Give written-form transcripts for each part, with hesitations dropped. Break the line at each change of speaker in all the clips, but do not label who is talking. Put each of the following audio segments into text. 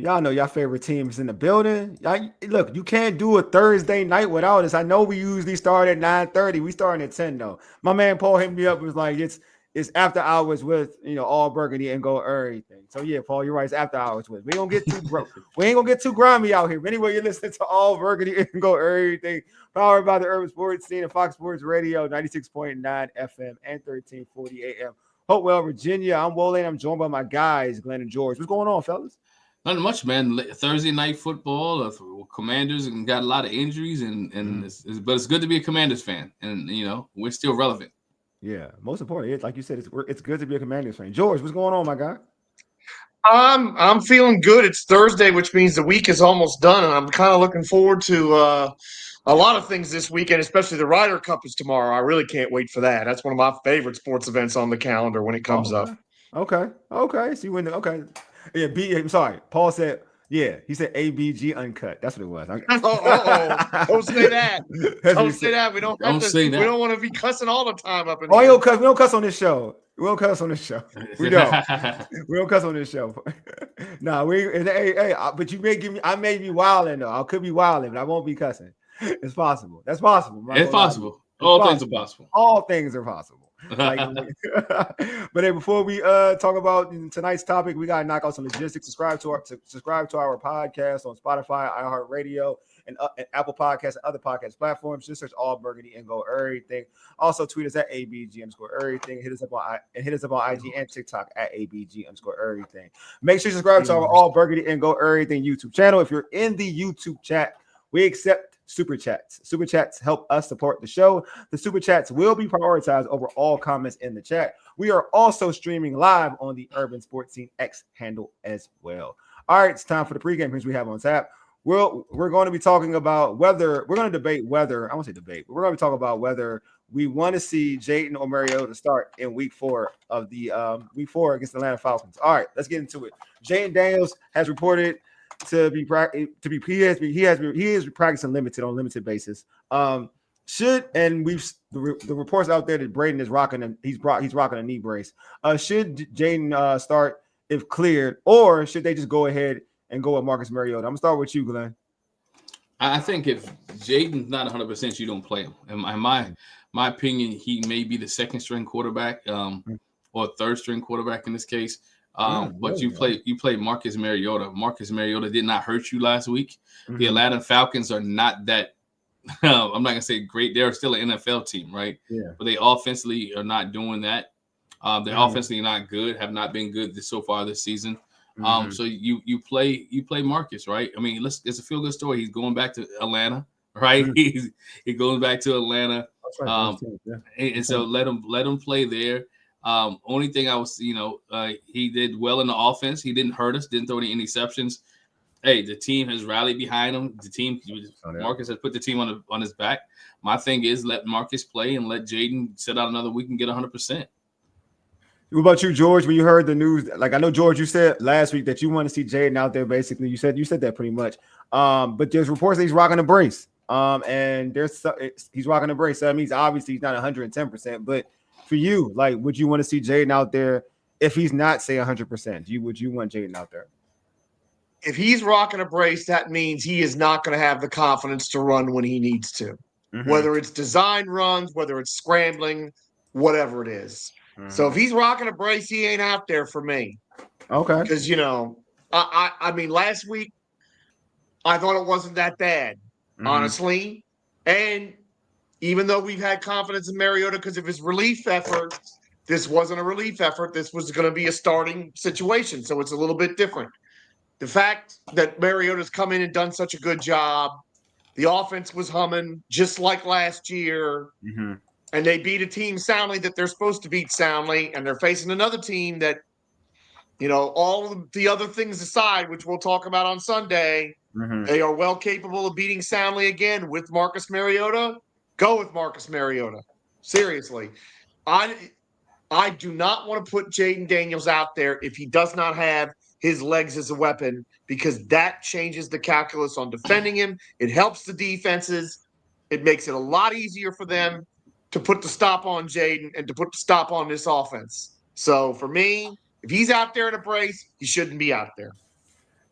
Y'all know y'all favorite team is in the building. Y'all, look, you can't do a Thursday night without us. I know we usually start at 9:30. We starting at 10 though. My man Paul hit me up and was like, it's after hours with all Burgundy and go everything. So yeah, Paul, you're right. It's after hours with. We ain't gonna get too grimy out here. But anyway, you're listening to all Burgundy and go everything. Powered by the Urban Sports Scene and Fox Sports Radio, 96.9 FM and 1340 AM. Hopewell, Virginia. I'm Wole and I'm joined by my guys, Glen and George. What's going on, fellas?
Not much, man. Thursday night football. Commanders and got a lot of injuries, but it's good to be a Commanders fan, and we're still relevant.
Yeah, most importantly, like you said, it's good to be a Commanders fan. George, what's going on, my guy?
I'm feeling good. It's Thursday, which means the week is almost done, and I'm kind of looking forward to a lot of things this weekend, especially the Ryder Cup is tomorrow. I really can't wait for that. That's one of my favorite sports events on the calendar when it comes up.
Okay. See when okay. Yeah, I'm sorry. Paul said, yeah, he said ABG uncut. That's what it was.
Don't say that. Don't say that. We don't want to be cussing all the time up in here.
We don't cuss on this show. We don't cuss on this show. We don't. We don't cuss on this show. Nah, but I may be wilding though. I could be wilding, but I won't be cussing. It's possible. That's possible.
It's possible. All things are possible.
All things are possible. But hey, before we talk about tonight's topic, we gotta knock out some logistics. Subscribe to our podcast on Spotify, iHeartRadio, and Apple Podcasts and other podcast platforms. Just search All Burgundy and go everything. Also tweet us at ABG_everything. Hit us up on IG and TikTok at ABG_everything. Make sure you subscribe to our All Burgundy and go everything YouTube channel. If you're in the YouTube chat, we accept super chats. Super chats help us support the show. The super chats will be prioritized over all comments in the chat. We are also streaming live on the Urban Sports Scene X handle as well. All right, it's time for the pregame things we have on tap. We're going to be talking about whether we're going to debate whether I won't say debate, but we're going to talk about whether we want to see Jayden or Mariota start in week 4 of the week 4 against the Atlanta Falcons. All right, let's get into it. Jayden Daniels has reported he is practicing limited basis. The reports out there that Braden is rocking he's rocking a knee brace. Should Jayden start if cleared, or should they just go ahead and go with Marcus Mariota? I'm gonna start with you, Glenn.
I think if Jayden's not 100%, you don't play him. In my opinion, he may be the second string quarterback or third string quarterback in this case. But you play Marcus Mariota. Marcus Mariota did not hurt you last week. Mm-hmm. The Atlanta Falcons are not that I'm not gonna say great. They're still an NFL team, right?
Yeah.
But they offensively are not doing that. They're offensively not good, have not been good so far this season. So you play Marcus, right? I mean, it's a feel good story. He's going back to Atlanta, right? Mm-hmm. He goes back to Atlanta. And so let him play there. Only thing I was, he did well in the offense. He didn't hurt us, didn't throw any interceptions. Hey, the team has rallied behind him. Marcus has put the team on his back. My thing is let Marcus play and let Jayden sit out another week and get 100%.
What about you, George? When you heard the news, like I know, George, you said last week that you want to see Jayden out there. Basically, you said that pretty much. But there's reports that he's rocking a brace. And he's rocking a brace. So that means obviously he's not 110%. But for you, like, would you want to see Jayden out there if he's not, say, 100%? Would you want Jayden out there?
If he's rocking a brace, that means he is not going to have the confidence to run when he needs to. Mm-hmm. Whether it's design runs, whether it's scrambling, whatever it is. Mm-hmm. So if he's rocking a brace, he ain't out there for me.
Okay.
Because, I mean, last week, I thought it wasn't that bad, honestly. And even though we've had confidence in Mariota because of his relief effort, this wasn't a relief effort. This was going to be a starting situation. So it's a little bit different. The fact that Mariota's come in and done such a good job, the offense was humming just like last year, and they beat a team soundly that they're supposed to beat soundly, and they're facing another team that, all of the other things aside, which we'll talk about on Sunday, they are well capable of beating soundly again with Marcus Mariota. Go with Marcus Mariota. Seriously. I do not want to put Jayden Daniels out there if he does not have his legs as a weapon, because that changes the calculus on defending him. It helps the defenses. It makes it a lot easier for them to put the stop on Jayden and to put the stop on this offense. So for me, if he's out there in a brace, he shouldn't be out there.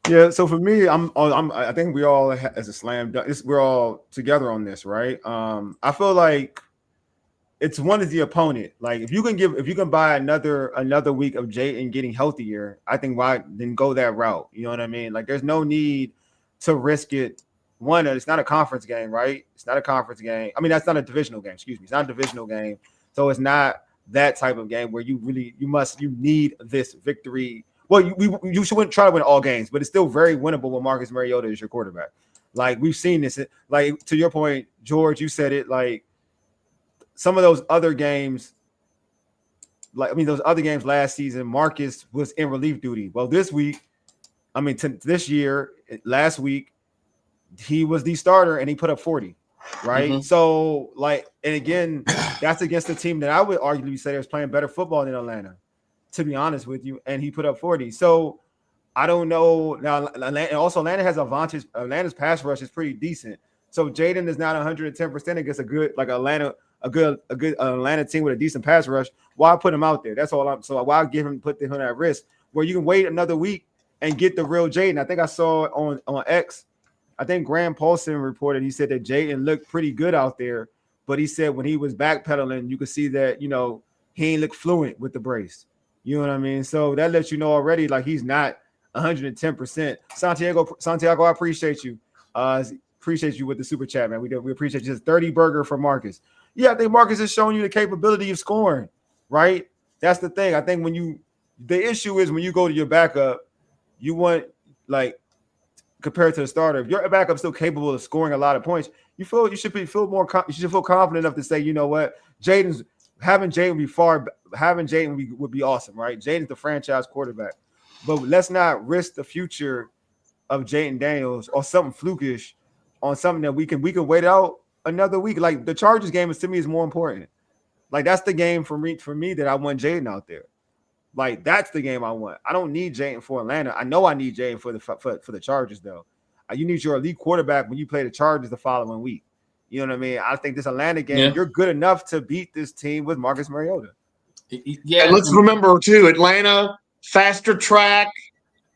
Yeah, so for me, I think we all as a slam dunk, we're all together on this, right? I feel like it's one is the opponent. Like if you can buy another week of Jayden getting healthier, I think why then go that route. You know what I mean? Like there's no need to risk it. One, it's not a conference game, right? It's not a conference game. I mean, that's not a divisional game. Excuse me, it's not a divisional game, so it's not that type of game where you need this victory. Well, you shouldn't try to win all games, but it's still very winnable when Marcus Mariota is your quarterback. Like we've seen this. Like to your point, George, you said it. Like some of those other games, those other games last season, Marcus was in relief duty. Well, this week, last week, he was the starter and he put up 40. Right. Mm-hmm. So, and again, that's against a team that I would arguably say was playing better football than Atlanta, to be honest with you. And he put up 40. So I don't know. Now, Atlanta has advantage. Atlanta's pass rush is pretty decent. So Jayden is not 110% against a good Atlanta team with a decent pass rush. Why put him out there? That's all. So why put him at risk where you can wait another week and get the real Jayden? I think I saw on X. I think Graham Paulson reported, he said that Jayden looked pretty good out there, but he said when he was backpedaling, you could see that, he ain't look fluent with the brace. You know what I mean? So that lets you know already, like he's not 110%. Santiago, I appreciate you. Appreciate you with the super chat, man. We appreciate you. It's 30 burger for Marcus. Yeah, I think Marcus is showing you the capability of scoring, right? That's the thing. I think the issue is when you go to your backup, you want compared to the starter, if your backup still capable of scoring a lot of points, you should feel confident enough to say, you know what, having Jayden would be awesome, right? Jayden's the franchise quarterback, but let's not risk the future of Jayden Daniels or something flukish on something that we can wait out another week. Like the Chargers game to me is more important. Like that's the game for me that I want Jayden out there. Like that's the game I want. I don't need Jayden for Atlanta. I know I need Jayden for the Chargers though. You need your elite quarterback when you play the Chargers the following week. You know what I mean? I think this Atlanta game, you're good enough to beat this team with Marcus Mariota.
Yeah. And let's remember too, Atlanta, faster track.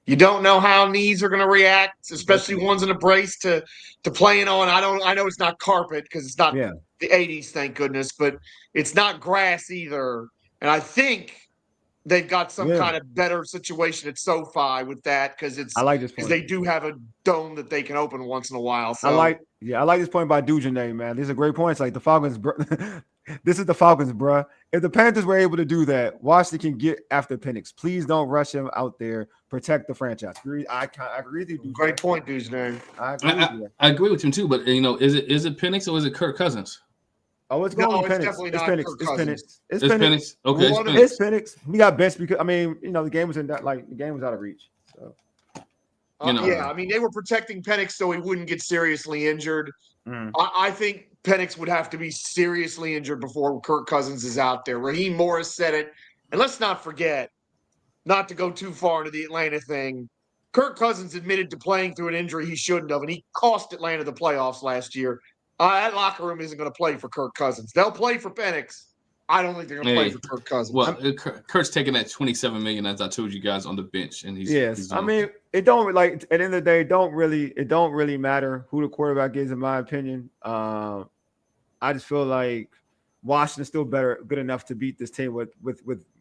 You don't know how knees are going to react, especially ones in a brace to playing on. I know it's not carpet because it's not the 80s, thank goodness, but it's not grass either. And I think they've got some kind of better situation at SoFi with that because they do have a dome that they can open once in a while. So
I like this point by Dujane, man. These are great points. Like the Falcons, this is the Falcons, bro. If the Panthers were able to do that, Washington can get after Penix. Please don't rush him out there. Protect the franchise. I agree with you. Dujane.
Great point, Dujane.
I agree with him too. But is it Penix or is it Kirk Cousins?
Oh, it's going to be Penix.
Definitely not Penix.
It's Penix.
Okay,
it's Penix. We got benched because the game was the game was out of reach. So.
They were protecting Penix so he wouldn't get seriously injured. I think Penix would have to be seriously injured before Kirk Cousins is out there. Raheem Morris said it, and let's not forget, not to go too far into the Atlanta thing. Kirk Cousins admitted to playing through an injury he shouldn't have, and he cost Atlanta the playoffs last year. That locker room isn't going to play for Kirk Cousins. They'll play for Penix. I don't think they're going to play for Kirk Cousins.
Well, Kirk's taking that $27 million, as I told you guys, on the bench, and he's
it don't at the end of the day, it don't really matter who the quarterback is, in my opinion. I just feel like Washington's still good enough to beat this team with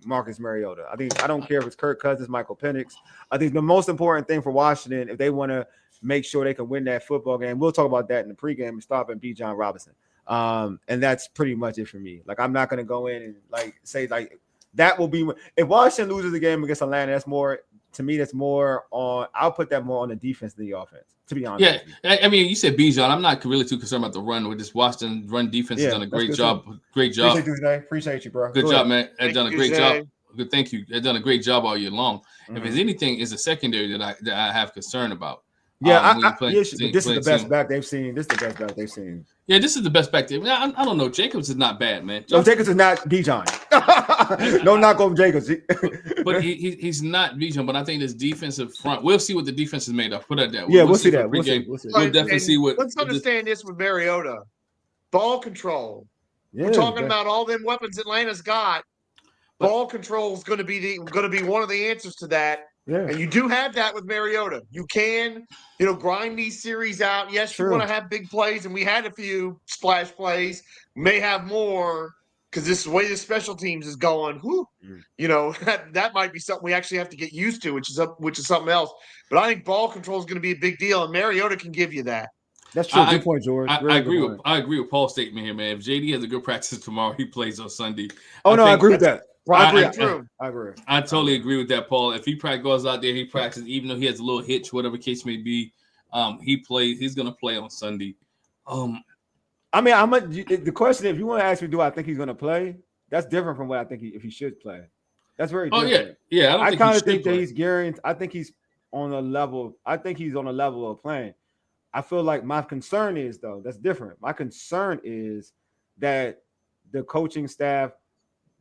Marcus Mariota. I don't care if it's Kirk Cousins, Michael Penix. I think the most important thing for Washington, if they want to make sure they can win that football game, we'll talk about that in the pregame and stop and beat John Robinson. And that's pretty much it for me. Like I'm not going to go in and say that will be if Washington loses the game against Atlanta. That's more on. I'll put that more on the defense than the offense. To be honest.
Yeah, I mean, you said Bijan. I'm not really too concerned about the run. With this Washington run defense has done a great job. Great job.
Appreciate you, bro.
Good job, man. They've done a great job. Good, thank you. They've done a great job all year long. If there's anything, it's a secondary that I have concern about.
Yeah, this is the best back they've seen. Yeah,
this is the best back. I don't know. Jacobs is not bad, man.
No, Jacobs is not Bijan. No knock over Jacobs.
But he's not Bijan. But I think this defensive front. We'll see what the defense is made of. Put it that way.
Yeah, we'll see that. We'll
definitely see what.
Let's understand this with Mariota. Ball control. Yeah, we're talking about all them weapons Atlanta's got. Ball control is going to be one of the answers to that.
Yeah.
And you do have that with Mariota. You can, grind these series out. Yes, you want to have big plays, and we had a few splash plays. May have more because this way the special teams is going. Whew, that might be something we actually have to get used to, which is something else. But I think ball control is going to be a big deal, and Mariota can give you that.
That's true. Good point, George.
I agree with Paul's statement here, man. If JD has a good practice tomorrow, he plays on Sunday.
I agree with that.
I
agree.
I totally agree with that, Paul. If he goes out there, he practices, even though he has a little hitch, whatever case may be, he plays. He's going to play on Sunday.
The question, if you want to ask me, do I think he's going to play? That's different from what I think if he should play. That's very different.
Yeah.
I kind of think that he's guaranteed. I think he's on a level. I think he's on a level of playing. I feel like my concern is, though, that's different. My concern is that the coaching staff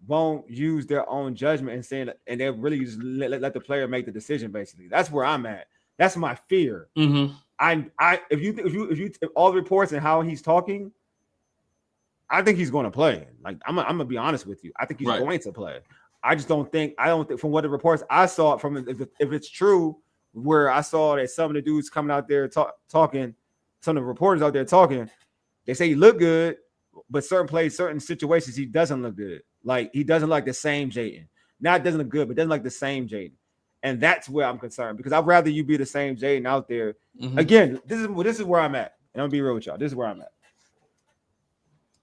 won't use their own judgment and they really just let the player make the decision. Basically, that's where I'm at. That's my fear.
Mm-hmm.
If all the reports and how he's talking, I think he's going to play. Like I'm gonna be honest with you. I think he's going to play. I don't think from what the reports I saw from if it's true, where I saw that some of the dudes coming out there talking, some of the reporters out there talking, they say he looked good, but certain situations he doesn't look good. Like he doesn't like the same Jayden. Not doesn't look good, but doesn't like the same Jayden. And that's where I'm concerned because I'd rather you be the same Jayden out there. Mm-hmm. Again, this is where I'm at. And I'm gonna be real with y'all. This is where I'm at.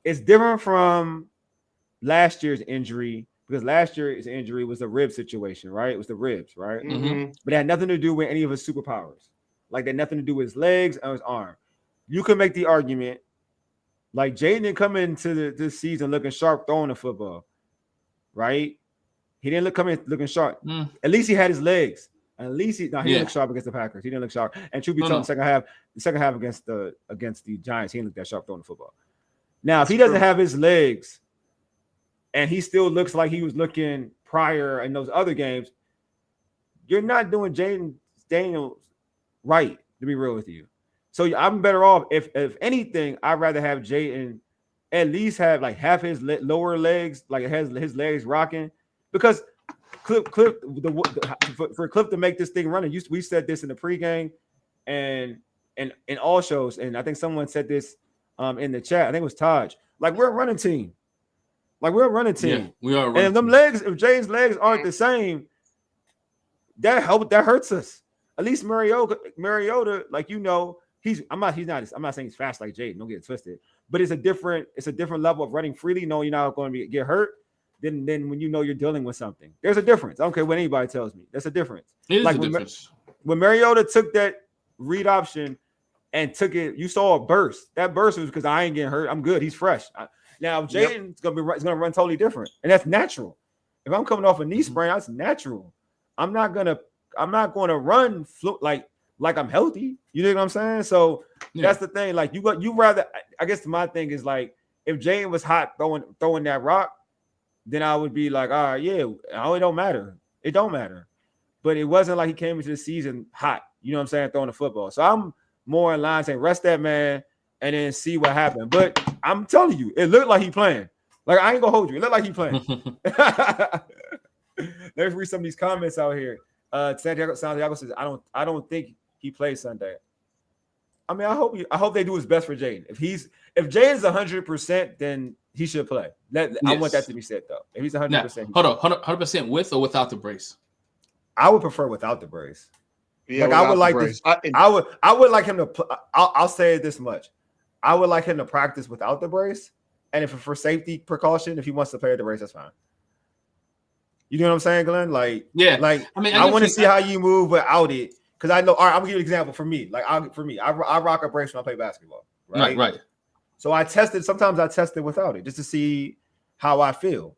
It's different from last year's injury because last year's injury was a rib situation, right? It was the ribs, right?
Mm-hmm.
But it had nothing to do with any of his superpowers. Like that, nothing to do with his legs or his arm. You could make the argument like Jayden didn't come into this season looking sharp throwing the football, right? He didn't come in looking sharp. At least he had his legs. At least he didn't look sharp against the Packers. He didn't look sharp. And truth be told, the second half against the Giants, he didn't look that sharp throwing the football. Now, if he doesn't have his legs and he still looks like he was looking prior in those other games, you're not doing Jayden Daniels right, to be real with you. So I'm better off if anything, I'd rather have Jayden at least have like half his lower legs, like it has his legs rocking, because for Cliff to make this thing running. We said this in the pregame and in all shows, and I think someone said this in the chat. I think it was Taj. Like we're a running team. Yeah, we are. And if them legs, if Jayden's legs aren't the same, that hurts us. At least Mariota, like I'm not saying he's fast like Jayden. Don't get it twisted. But it's a different level of running freely, knowing you're not going to get hurt. Than when you're dealing with something. There's a difference. I don't care what anybody tells me. There's a difference.
It is a difference.
When Mariota took that read option and took it, you saw a burst. That burst was because I ain't getting hurt. I'm good. He's fresh. Now Jayden's gonna run totally different, and that's natural. If I'm coming off a knee sprain, that's natural. I'm not gonna run like I'm healthy. You know what I'm saying? So that's the thing. Like you rather. I guess my thing is like if Jayden was hot throwing that rock, then I would be like, all right, yeah, it don't matter. It don't matter. But it wasn't like he came into the season hot, you know what I'm saying, throwing the football. So I'm more in line saying rest that man and then see what happened. But I'm telling you, it looked like he playing. Like, I ain't going to hold you. It looked like he playing. Let's read some of these comments out here. Santiago says, I don't think he plays Sunday. I mean, I hope they do his best for Jayden. If Jayden's 100%, then he should play. I want that to be said though. If he's 100%,
hold on, 100% with or without the brace?
I would prefer without the brace.
Yeah,
like I would like this. I would like him to. I'll say it this much. I would like him to practice without the brace, and if for safety precaution, if he wants to play with the brace, that's fine. You know what I'm saying, Glenn? Like, yeah. Like, I want to see how you move without it. Because I know, all right, I'm gonna give you an example for me. Like, I rock a brace when I play basketball. Right. So sometimes I test it without it just to see how I feel.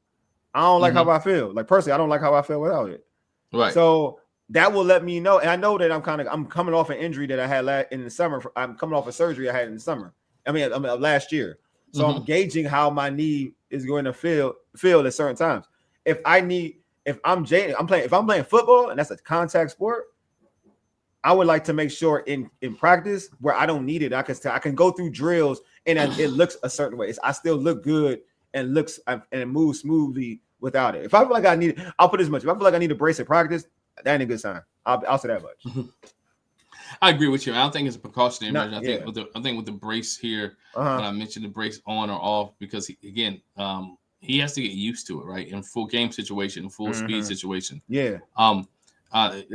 I don't like how I feel. Like, personally, I don't like how I feel without it.
Right.
So that will let me know. And I know that I'm coming off an injury that I had in the summer. I'm coming off a surgery I had in the summer. I mean last year. So I'm gauging how my knee is going to feel at certain times. If I'm playing football and that's a contact sport, I would like to make sure in practice where I don't need it, I can go through drills and it looks a certain way. I still look good and it moves smoothly without it. If I feel like I need it, I'll put as much. If I feel like I need a brace in practice, that ain't a good sign. I'll say that much.
I agree with you. I don't think it's a precautionary measure. I
yeah.
think with the brace here, when I mentioned the brace on or off, because he has to get used to it, right? In full game situation, full speed situation.
Yeah.
Does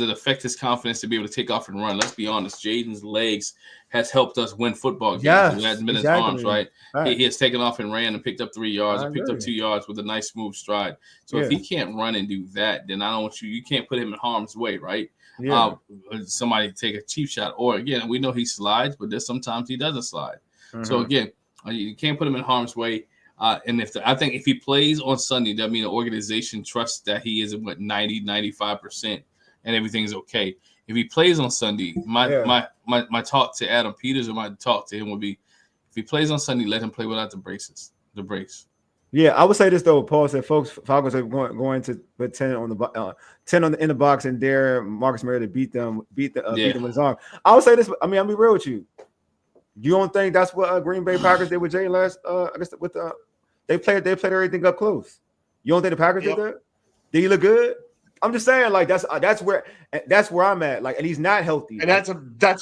it affect his confidence to be able to take off and run? Let's be honest. Jayden's legs has helped us win football games.
Yes,
it hasn't been his arms, right?
Right.
He has taken off and ran and picked up 3 yards or picked up 2 yards with a nice smooth stride. So if he can't run and do that, then I don't want you can't put him in harm's way, right?
Yeah.
Somebody take a cheap shot. Or again, we know he slides, but there's sometimes he doesn't slide. So again, you can't put him in harm's way. And I think if he plays on Sunday, that means the organization trusts that he is at 90-95% and everything's okay. If he plays on Sunday, my talk to Adam Peters or my talk to him would be, if he plays on Sunday, let him play without the brace.
Yeah, I would say this though. Paul said, "Folks, Falcons are going to put 10 on the 10 in the box and dare Marcus Mariota beat them with his arm." I would say this. I mean, I'll be real with you. You don't think that's what Green Bay Packers did with Jay last? I guess with they played everything up close. You don't think the Packers did that? Did he look good? I'm just saying, like that's where I'm at. Like, and he's not healthy.
And that's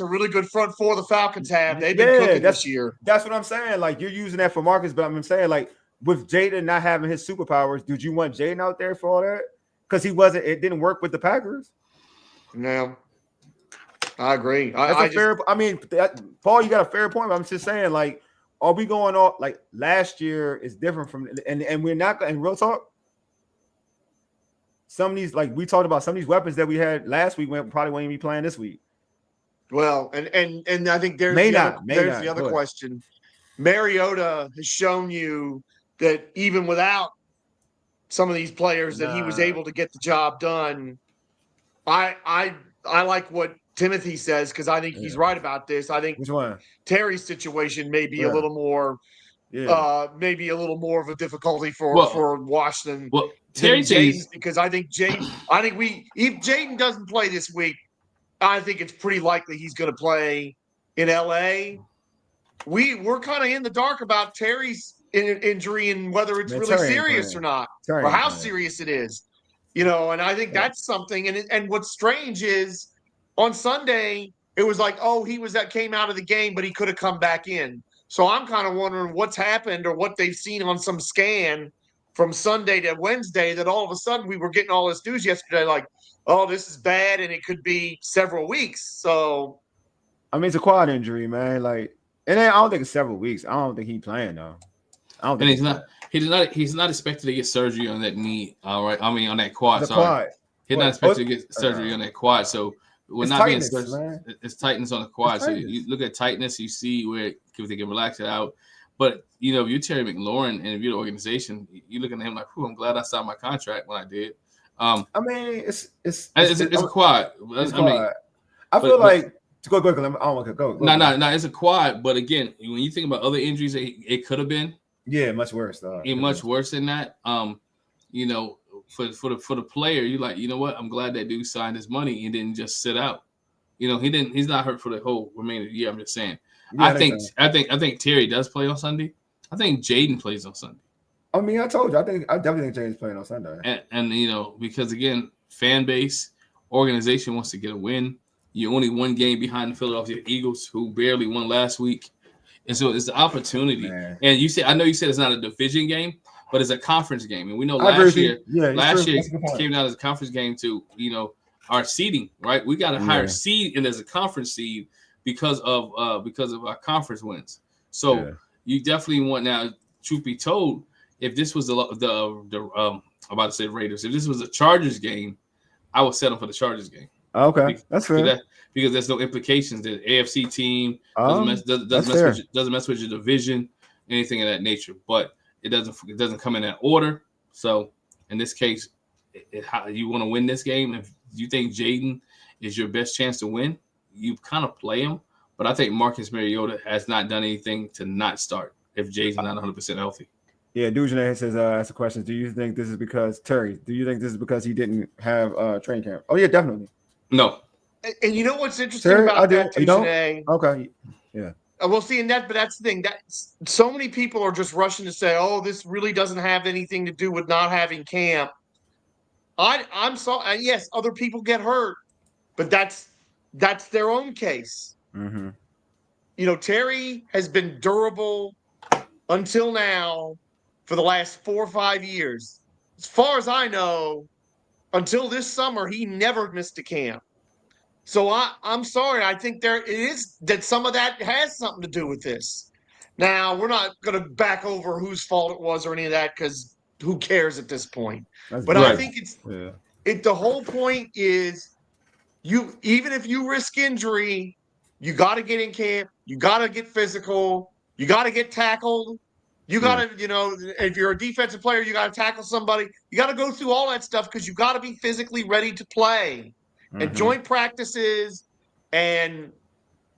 a really good front four the Falcons have. They've been cooking this year.
That's what I'm saying. Like, you're using that for Marcus, but I'm saying, like, with Jayden not having his superpowers, did you want Jayden out there for all that? Because it didn't work with the Packers.
No, I agree.
Paul, you got a fair point. But I'm just saying, like, are we going off like last year is different from and we're not in real talk. Some of these, like we talked about, some of these weapons that we had last week probably won't even be playing this week.
Well, and I think there's the other question. Mariota has shown you that even without some of these players that he was able to get the job done. I like what Timothy says, because I think he's right about this. I think Terry's situation may be a little more maybe a little more of a difficulty for Washington than Jayden, because I think if Jayden doesn't play this week, I think it's pretty likely he's going to play in LA. We're kind of in the dark about Terry's injury and whether it's really serious or not, or how serious it is, and I think that's something. And what's strange is on Sunday it was like, came out of the game, but he could have come back in. So I'm kind of wondering what's happened or what they've seen on some scan from Sunday to Wednesday that all of a sudden we were getting all this news yesterday, like, oh, this is bad and it could be several weeks. So,
I mean, it's a quad injury, man. Like, and I don't think it's several weeks. I don't think he's playing though.
He's not expected to get surgery on that knee. All right, I mean on that quad. He's not expected to get surgery on that quad. So we're not being surgery. It's tightness on the quad. So you look at tightness, you see where they can relax it out. But if you're Terry McLaurin and if you're the organization, you're looking at him like, I'm glad I signed my contract when I did.
I mean, it's
a quad.
I feel like go. I don't want to go.
No, it's a quad. But again, when you think about other injuries, it could have been.
Yeah, much worse though.
Much worse than that. For the player, you're like, you know what? I'm glad that dude signed his money and didn't just sit out. He's not hurt for the whole remainder of the year. I'm just saying. Yeah, I think Terry does play on Sunday. I think Jayden plays on Sunday.
I mean, I told you. I definitely think Jayden's playing on Sunday.
And because again, fan base, organization wants to get a win. You're only one game behind the Philadelphia Eagles, who barely won last week. And so it's the opportunity. Man. And I know you said it's not a division game, but it's a conference game. And we know last year came out as a conference game to, our seeding, right? We got a higher seed and there's a conference seed because of our conference wins. So you definitely want, now, truth be told, if this was I'm about to say Raiders, if this was a Chargers game, I would settle for the Chargers game.
Okay, that's fair.
Because there's no implications. The AFC team doesn't mess with your division, anything of that nature. But it doesn't come in that order. So in this case, how you want to win this game? If you think Jayden is your best chance to win, you kind of play him. But I think Marcus Mariota has not done anything to not start if Jayden's not 100% healthy.
Yeah, Dujane says, ask a question. Do you think this is because he didn't have training camp? Oh yeah, definitely.
No.
And you know what's interesting about that today?
Okay. Yeah.
We'll see in that, but that's the thing. So many people are just rushing to say, "Oh, this really doesn't have anything to do with not having camp." I'm sorry. Yes, other people get hurt, but that's their own case.
Mm-hmm.
You know, Terry has been durable until now for the last 4 or 5 years. As far as I know, until this summer, he never missed a camp. So I'm sorry. I think it is that some of that has something to do with this. Now, we're not going to back over whose fault it was or any of that because who cares at this point. But I think the whole point is even if you risk injury, you got to get in camp. You got to get physical. You got to get tackled. You got to, if you're a defensive player, you got to tackle somebody. You got to go through all that stuff because you got to be physically ready to play.
Mm-hmm.
And joint practices and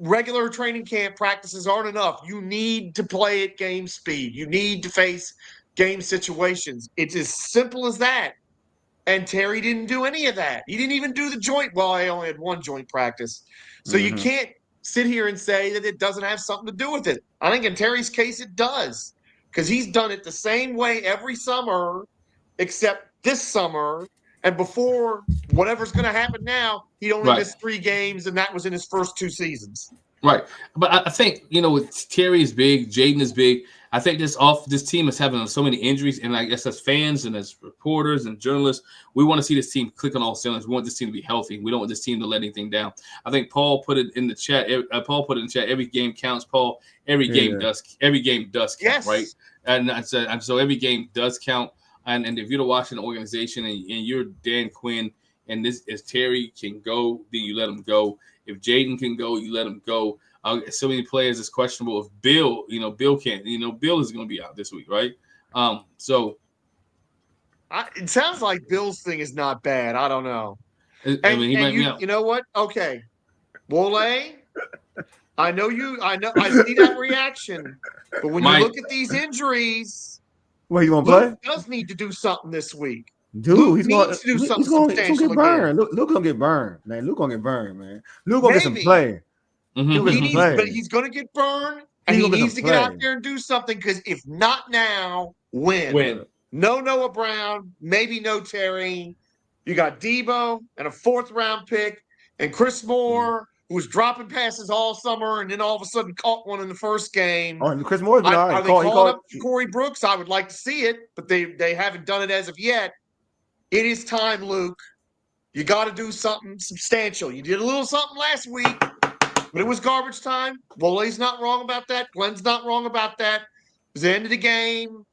regular training camp practices aren't enough. You need to play at game speed. You need to face game situations. It's as simple as that. And Terry didn't do any of that. He didn't even do the joint. Well, I only had one joint practice. So you can't sit here and say that it doesn't have something to do with it. I think in Terry's case, it does. Because he's done it the same way every summer, except this summer. And before whatever's going to happen now, he only missed 3 games, and that was in his first 2 seasons.
Right. But I think, Terry is big, Jayden is big. I think this team is having so many injuries, and I guess as fans and as reporters and journalists, we want to see this team click on all cylinders. We want this team to be healthy. We don't want this team to let anything down. I think Paul put it in the chat. Every game counts, Paul. Every game does count,
yes.
Right? And so every game does count. And if you're the Washington organization and you're Dan Quinn, and this is Terry can go, then you let him go. If Jayden can go, you let him go. So many players is questionable. If Bill can't, Bill is going to be out this week, right? So
it sounds like Bill's thing is not bad. I don't know.
He might be out.
You know what? Okay, Wole, I know I see that reaction, but when you look at these injuries,
you want to play?
Luke does need to do something this week.
Dude,
he's going to do something substantial.
He's gonna get burned. Luke gonna get burned, man. Luke gonna get burned, man. Luke gonna get some play.
Mm-hmm.
But he's gonna get burned, and he needs to get out there and do something. Because if not now, when? No Noah Brown, maybe no Terry. You got Debo and a 4th-round pick, and Chris Moore, who was dropping passes all summer, and then all of a sudden caught one in the first game.
Oh, and Chris Moore's been all right.
Are they calling up Corey Brooks? I would like to see it, but they haven't done it as of yet. It is time, Luke. You got to do something substantial. You did a little something last week, but it was garbage time. Wole's not wrong about that. Glen's not wrong about that. It was the end of the game.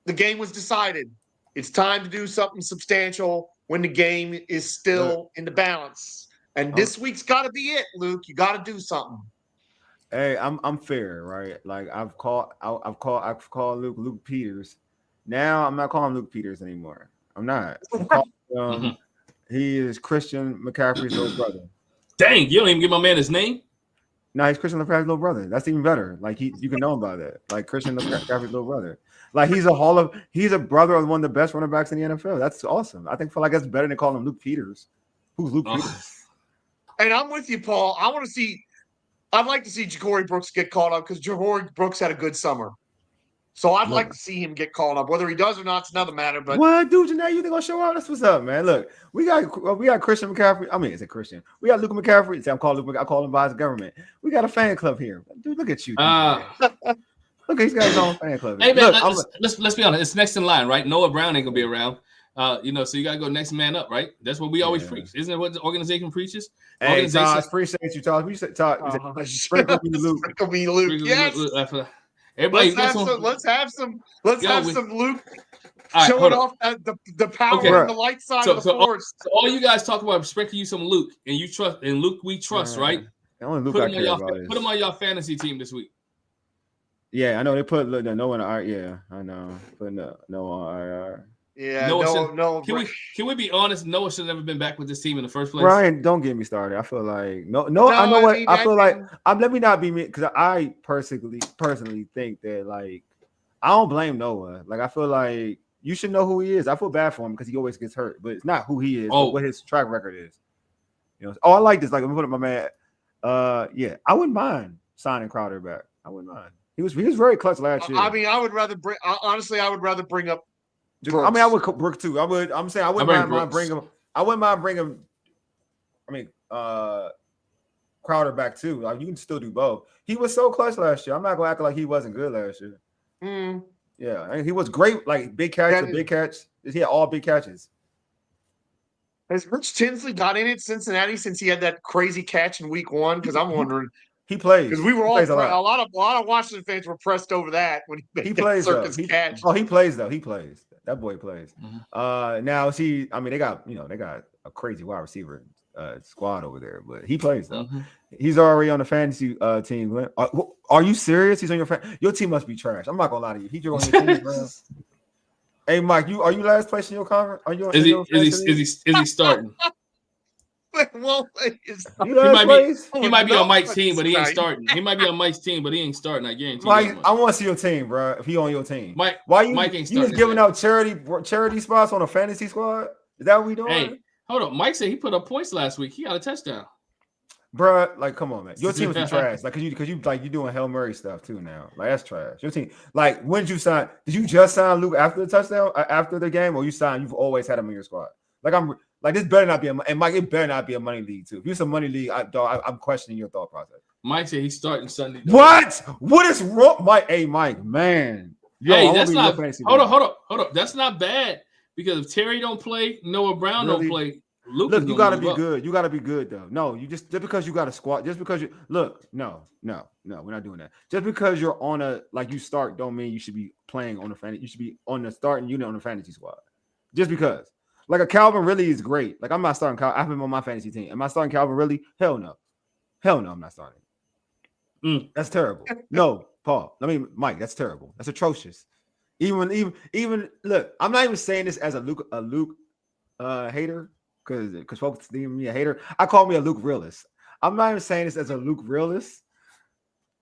The game was decided. It's time to do something substantial when the game is still in the balance. And this week's got to be it, Luke. You got to do something.
Hey, I'm fair, right? Like I've called Luke Peters. Now I'm not calling Luke Peters anymore. I'm not. He is Christian McCaffrey's little brother.
Dang, you don't even give my man his name?
No, he's Christian McCaffrey's little brother. That's even better. Like you can know about that. Like Christian McCaffrey's little brother. Like he's a brother of one of the best running backs in the NFL. That's awesome. I feel like that's better than calling him Luke Peters. Who's Luke Peters?
And I'm with you, Paul. I'd like to see Ja'Cory Brooks get called up because Ja'Cory Brooks had a good summer. So I'd like to see him get called up. Whether he does or not, it's another matter. But
what, dude? Now you think I'll show up? That's what's up, man. Look, we got Christian McCaffrey. I mean, is it Christian? We got Luke McCaffrey. I call him by his government. We got a fan club here, dude. Look at you. Look, he's got his own fan club.
Hey man, let's be honest. It's next in line, right? Noah Brown ain't gonna be around. So you gotta go next man up, right? That's what we always preach. Isn't it what the organization preaches?
Hey, Todd, appreciate you, Todd. Sprinkle me, Luke.
Sprinkle me, Luke. Yes.
Everybody,
let's have some Luke
right,
showing off the power and the light side of the force.
So all you guys talk about sprinkle you some Luke, and you trust, and Luke we trust, right?
The only Luke I care about is
put him on your fantasy team this week.
Yeah, I know they put Noah on IR. Yeah, I know. Put Noah on IR.
Yeah, no.
Can we be honest? Noah should have never been back with this team in the first place.
Ryan, don't get me started. I feel like no. I know what I feel like. Let me not be me because I personally think that like I don't blame Noah. Like I feel like you should know who he is. I feel bad for him because he always gets hurt, but it's not who he is. But what his track record is. I like this. Like I'm putting my man. Yeah, I wouldn't mind signing Crowder back. I wouldn't mind. He was very clutch last year.
I mean, I would rather bring up
I mean, I would Brooks too. I'm saying I wouldn't mind bring him. I wouldn't mind bringing. I mean, Crowder back too. Like, you can still do both. He was so clutch last year. I'm not gonna act like he wasn't good last year. Yeah, I mean, he was great. Like big catch, big catch. He had all big catches.
Has Rich Tinsley got in it Cincinnati since he had that crazy catch in week 1? Because I'm wondering.
He plays
because we were all a lot of Washington fans were pressed over that when he plays circus catch.
He plays though. He plays. That boy plays. Now I mean, they got a crazy wide receiver squad over there, but he plays though. He's already on the fantasy team. Glenn. Are you serious? He's on your team. Must be trash. I'm not gonna lie to you. He's on your team, bro. Hey Mike, are you last place in your conference? Are you?
Is he starting?
Well,
he might be on Mike's team, but he ain't starting. He might be on Mike's team, but he ain't starting. I guarantee.
Mike, I want to see your team, bro. If he on your team,
Mike,
Mike ain't starting. You just giving out charity spots on a fantasy squad? Is that what we doing?
Hey, hold on. Mike said he put up points last week. He got a touchdown,
bro. Like, come on, man. Your team is trash. Like, cause you like you doing Hail Mary stuff too now. Like, that's trash. Your team. Like, when did you sign? Did you just sign Luke after the touchdown, after the game, or you signed? You've always had him in your squad. Like, this better not be and Mike, it better not be a money league too. If it's a money league, I'm questioning your thought process.
Mike said he's starting Sunday.
What? What is wrong, Mike? Hey, Mike, man.
Yo, that's not. Hold up. That's not bad because if Terry don't play, Noah Brown don't play. Look, you gotta be
good. You gotta be good though. No, you just because you got a squad, just because you no, we're not doing that. Just because you're on you start, don't mean you should be playing on the fantasy. You should be on the starting unit on the fantasy squad. Just because. Like a Calvin Ridley is great. Like I'm not starting Calvin. I have him on my fantasy team. Am I starting Calvin Ridley? Hell no, I'm not starting. That's terrible. No, Paul. I mean, Mike. That's terrible. That's atrocious. Even look. I'm not even saying this as a Luke hater because folks deem me a hater. I call me a Luke realist. I'm not even saying this as a Luke realist.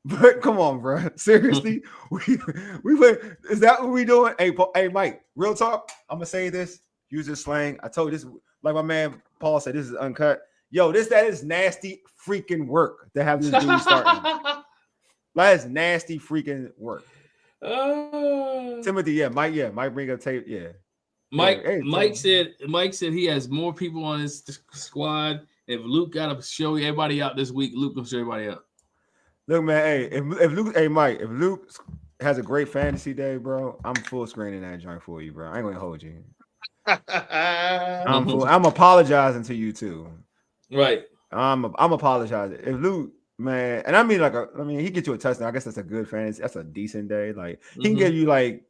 But come on, bro. Seriously, is that what we doing? Hey, Mike. Real talk. I'm gonna say this. Use this slang. I told you this, like my man Paul said, this is uncut. Yo, that is nasty freaking work to have this dude starting. That is nasty freaking work. Timothy, Mike bring up tape. Yeah.
Mike said he has more people on his squad. If Luke got to show everybody out this week, Luke will show everybody out.
Look, man, hey, if Luke, hey Mike, if Luke has a great fantasy day, bro, I'm full screening that joint for you, bro. I ain't gonna hold you. I'm apologizing to you too.
Right.
I'm apologizing. If Luke, man, and I mean he get you a touchdown. I guess that's a good fantasy. That's a decent day. Like he can give you like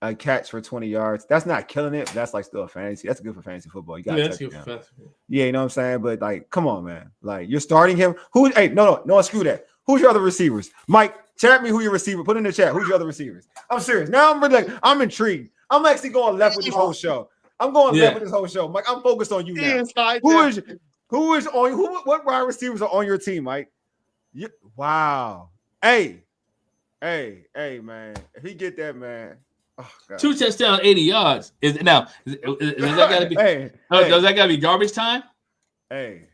a catch for 20 yards. That's not killing it. But that's like still a fantasy. That's good for fantasy football. You got to touchdown. Yeah, you know what I'm saying? But like, come on, man. Like you're starting him. No, screw that. Who's your other receivers? Mike, chat me who your receiver. Put in the chat. Who's your other receivers? I'm serious. Now I'm intrigued. I'm actually going left with this whole show. I'm going left with this whole show. Mike, I'm focused on you now. What wide receivers are on your team, Mike? Wow. Hey, man. If he get that, man. Oh, God.
2 touchdowns, 80 yards. Does that gotta be does that gotta be garbage time?
Hey,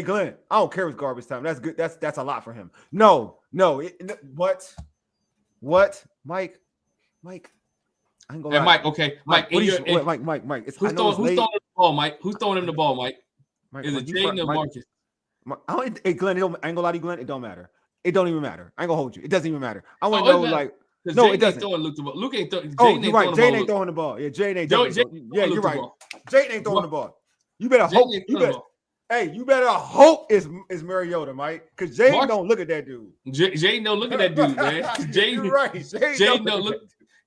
Glenn. I don't care if it's garbage time. That's good. That's a lot for him. No. What? Mike. I ain't gonna lie.
Mike, okay. Mike,
Mike.
Who's throwing the ball, Mike? Who's throwing him the ball, Mike? Is it Jayden or Marcus?
Hey, Glenn, I ain't gonna lie to you, Glenn. It don't matter. It don't even matter. I ain't gonna hold you. It doesn't even matter. I want to know, like, no,
Jayden
it doesn't.
Luke ain't throwing.
Oh, you're right. Jayden ain't throwing the ball. Yeah, Jayden ain't throwing the ball. Yeah, you're right. Jayden ain't throwing the ball. You better hope. You better hope it's Mariota, Mike, because Jayden don't look at that dude.
Jayden don't look at that dude, man.
You're right.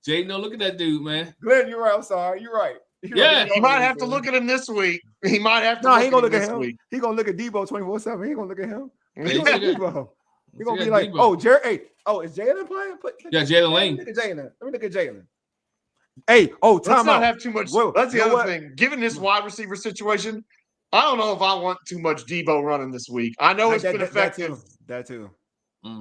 Jayden don't look at that dude, man.
Glenn, you're right. I'm sorry. You're right.
He might have to look at him this week. He might have to.
No, he ain't gonna look at him. He gonna look at Debo 24/7. He ain't gonna look at him. He gonna look at Debo. He gonna be like, oh, Jerry. Hey, is Jalen playing?
Yeah, Jalen Lane.
Let me look at Jalen. Hey, time
Let's not have too much. That's the other thing. Given this wide receiver situation, I don't know if I want too much Debo running this week. I know it's been effective.
That too.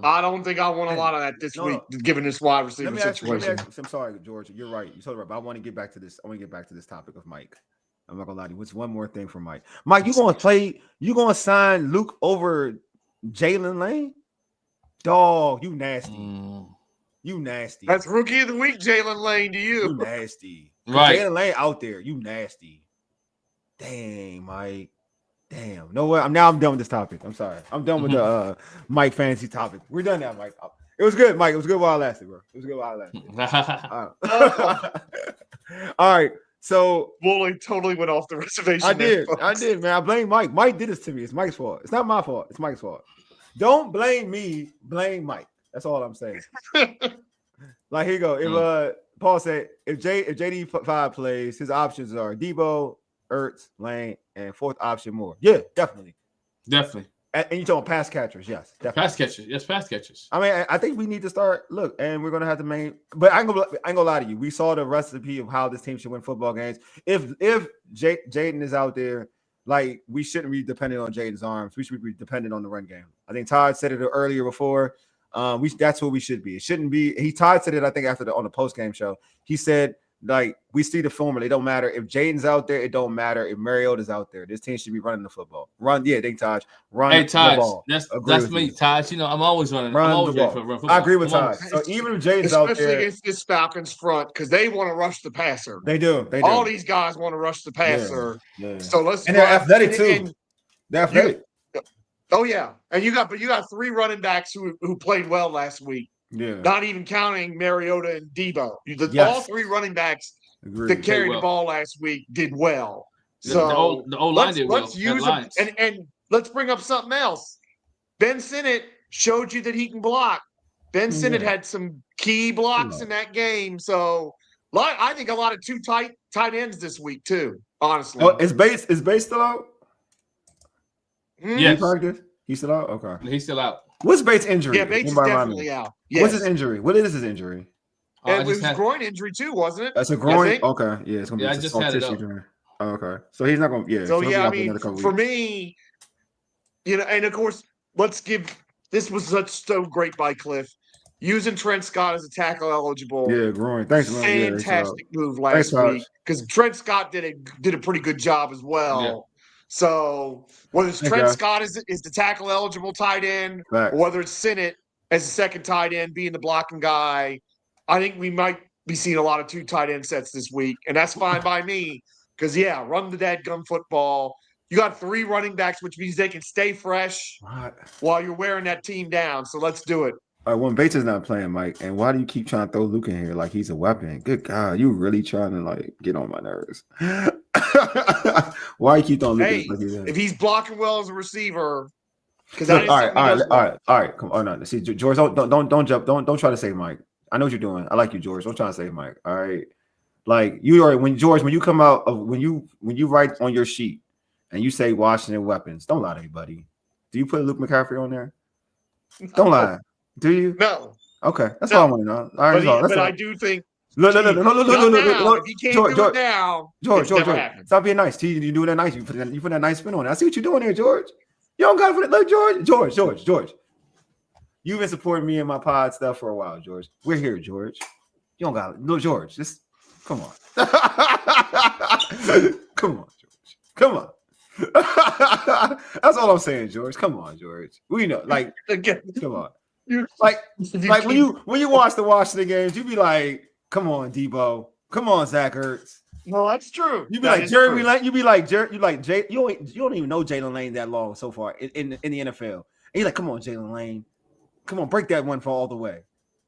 I don't think I want a lot of that this week, given this wide receiver situation.
I'm sorry, George. You're right. You're totally right. But I want to get back to this. I want to get back to this topic of Mike. I'm not gonna lie to you. What's one more thing for Mike? Mike, you gonna sign Luke over Jalen Lane? Dog, you nasty. You nasty.
That's rookie of the week, Jalen Lane, to you.
You nasty.
Right.
Jalen Lane out there. You nasty. Dang, Mike. Damn. No way. I'm done with this topic. I'm sorry. I'm done with the Mike fantasy topic. We're done now, Mike. It was good, Mike. It was good while it lasted, bro. It was good while it lasted. All right. So
Wole totally went off the reservation.
I did, man. I blame Mike. Mike did this to me. It's Mike's fault. It's not my fault. It's Mike's fault. Don't blame me. Blame Mike. That's all I'm saying. Like, here you go. If Paul said if JD5 plays, his options are Debo, Ertz, Lane, and fourth option more. Yeah, definitely. And you talking pass catchers? Yes, definitely.
Pass catchers.
I mean, I think we need to start. Look, and we're gonna have to but I ain't gonna lie to you. We saw the recipe of how this team should win football games. If Jayden is out there, like, we shouldn't be dependent on Jayden's arms. We should be dependent on the run game. I think Todd said it earlier before. That's what we should be. It shouldn't be. Todd said it, I think, on the post game show. He said, like, we see the formula. It don't matter if Jayden's out there. It don't matter if Mariota's out there. This team should be running the football. Thank Taj. Run the ball.
That's me, Taj. You know, I'm always running.
Run the ball. I agree with Taj. So even if Jayden's out there,
especially against this Falcons front, because they want to rush the passer.
They do.
All these guys want to rush the passer.
Yeah.
So
and they're athletic too. They're athletic.
Oh yeah, and you got three running backs who played well last week.
Yeah,
not even counting Mariota and Debo. All three running backs that carried the ball last week did well. So
the O-line did well.
Let's use it, and let's bring up something else. Ben Sinnott showed you that he can block. Ben Sinnott had some key blocks in that game. So I think a lot of two tight ends this week too. Honestly,
is Bates still out?
Yes.
He's still out? Okay.
He's still out.
What's Bates' injury?
Yeah, Bates is definitely out. Yes.
What's his injury? What is his injury?
It was a groin injury too, wasn't it?
That's a groin? Okay. Yeah, it's going to be
I just had it up.
Oh, okay. So he's not going to, yeah.
So, I mean, for me, and of course, this was so great by Cliff. Using Trent Scott as a tackle eligible.
Yeah, groin. Thanks, man.
Fantastic move last week. Because Trent Scott did a pretty good job as well. Yeah. So whether it's Trent Scott is the tackle eligible tight end, or whether it's Sinnott as the second tight end being the blocking guy, I think we might be seeing a lot of two tight end sets this week, and that's fine by me. Because run the dadgum football. You got three running backs, which means they can stay fresh while you're wearing that team down. So let's do it.
All right, when Bates is not playing, Mike, and why do you keep trying to throw Luke in here like he's a weapon? Good God, you really trying to get on my nerves. Why you keep throwing Luke in?
If he's blocking well as a receiver, because
all right. Come on, no. See, George, don't jump, don't try to save Mike. I know what you're doing. I like you, George. Don't try to save Mike. All right, like you are when you come out of when you write on your sheet and you say Washington weapons, don't lie to anybody. Do you put Luke McCaffrey on there? Don't lie. Do you?
No.
Okay, that's all I want to know. All right,
but I do think.
No.
If he can't do it now,
George, stop being nice. You doing that nice. You put that nice spin on it. I see what you're doing there, George. You don't got to put it. Look, George. You've been supporting me and my pod stuff for a while, George. We're here, George. You don't got it. No, George. Just come on. Come on, George. Come on. That's all I'm saying, George. Come on, George. We know, come on. Like when you watch the Washington games, you be like, "Come on, Debo. Come on, Zach Ertz."
No, that's true.
You be like Jeremy Lane. You be like Jay. You don't even know Jalen Lane that long so far in the NFL. And you're like, "Come on, Jalen Lane. Come on, break that one for all the way."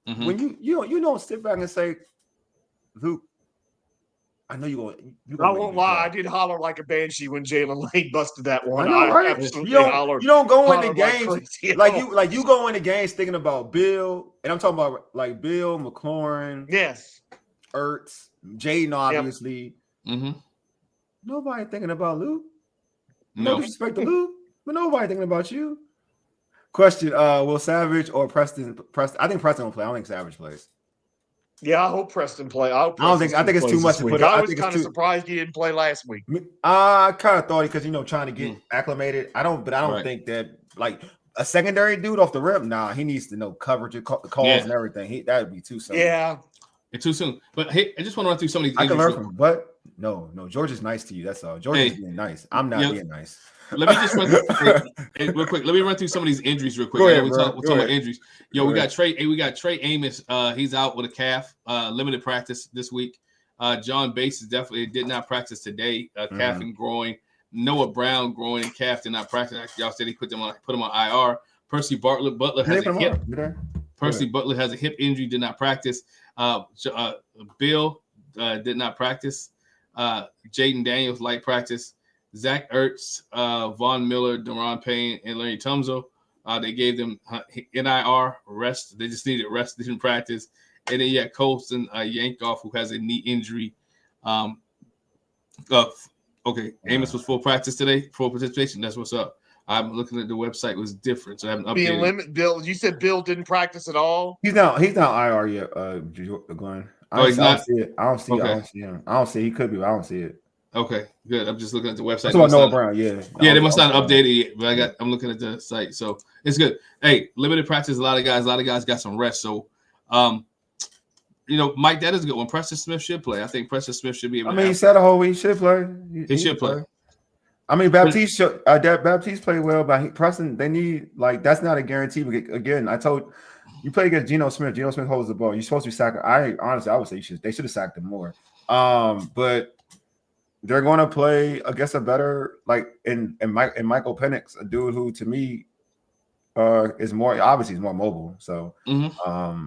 Mm-hmm. When you don't sit back and say, "Luke, I know you going."
I won't lie. I did holler like a banshee when Jalen Lane busted that one.
I know, right?
Absolutely
hollered. You don't go into games like you go into games thinking about Bill, and I'm talking about like Bill, McLaurin,
yes,
Ertz, Jayden, obviously.
Yep. Mm-hmm.
Nobody thinking about Luke. No disrespect to Luke, but nobody thinking about you. Question: will Savage or Preston? I think Preston will play. I don't think Savage plays.
Yeah, I hope Preston play. I
think it's too much to put.
I was kind of surprised he didn't play last week.
I kind of thought because trying to get acclimated. I don't think that like a secondary dude off the rip. Nah, he needs to know coverage, calls, and everything. That would be too soon.
Yeah,
it's too soon. But hey, I just want to run through some of these.
I can learn from him, but no, George is nice to you. That's all. George is being nice. I'm not being nice.
let me just run real quick. Let me run through some of these injuries real quick.
Go ahead,
we're talking about injuries. Yo, we got Trey Amos. He's out with a calf. Limited practice this week. John Bates definitely did not practice today. Calf and groin. Noah Brown, groin and calf, did not practice. Y'all said he put him on IR. Percy Butler has a hip. Butler has a hip injury, did not practice. Bill did not practice. Jayden Daniels, light practice. Zach Ertz, Von Miller, Deron Payne, and Larry Tunzel. They gave them NIR rest. They just needed rest. They didn't practice. And then you had Colston Yankoff, who has a knee injury. Okay, Amos was full practice today, full participation. That's what's up. I'm looking at the website; it was different, so I haven't updated.
Bill, you said Bill didn't practice at all.
He's not IR yet. Glenn.
He's not.
I don't see it. I don't see him. I don't see. He could be, but I don't see it.
Okay, good. I'm just looking at the website.
That's Noah Brown. Yeah.
They must not update it yet. But I'm looking at the site, so it's good. Hey, limited practice. A lot of guys got some rest. So, Mike, that is a good one. Preston Smith should play. I think Preston Smith should be able.
He said a whole week should play.
He should play.
I mean, Baptiste played well, but Preston, they need that's not a guarantee. But again, I told you play against Geno Smith. Geno Smith holds the ball. You're supposed to be sacking. I would say they should have sacked him more. But they're going to play against a better in Michael Penix, a dude who to me is more mobile. So I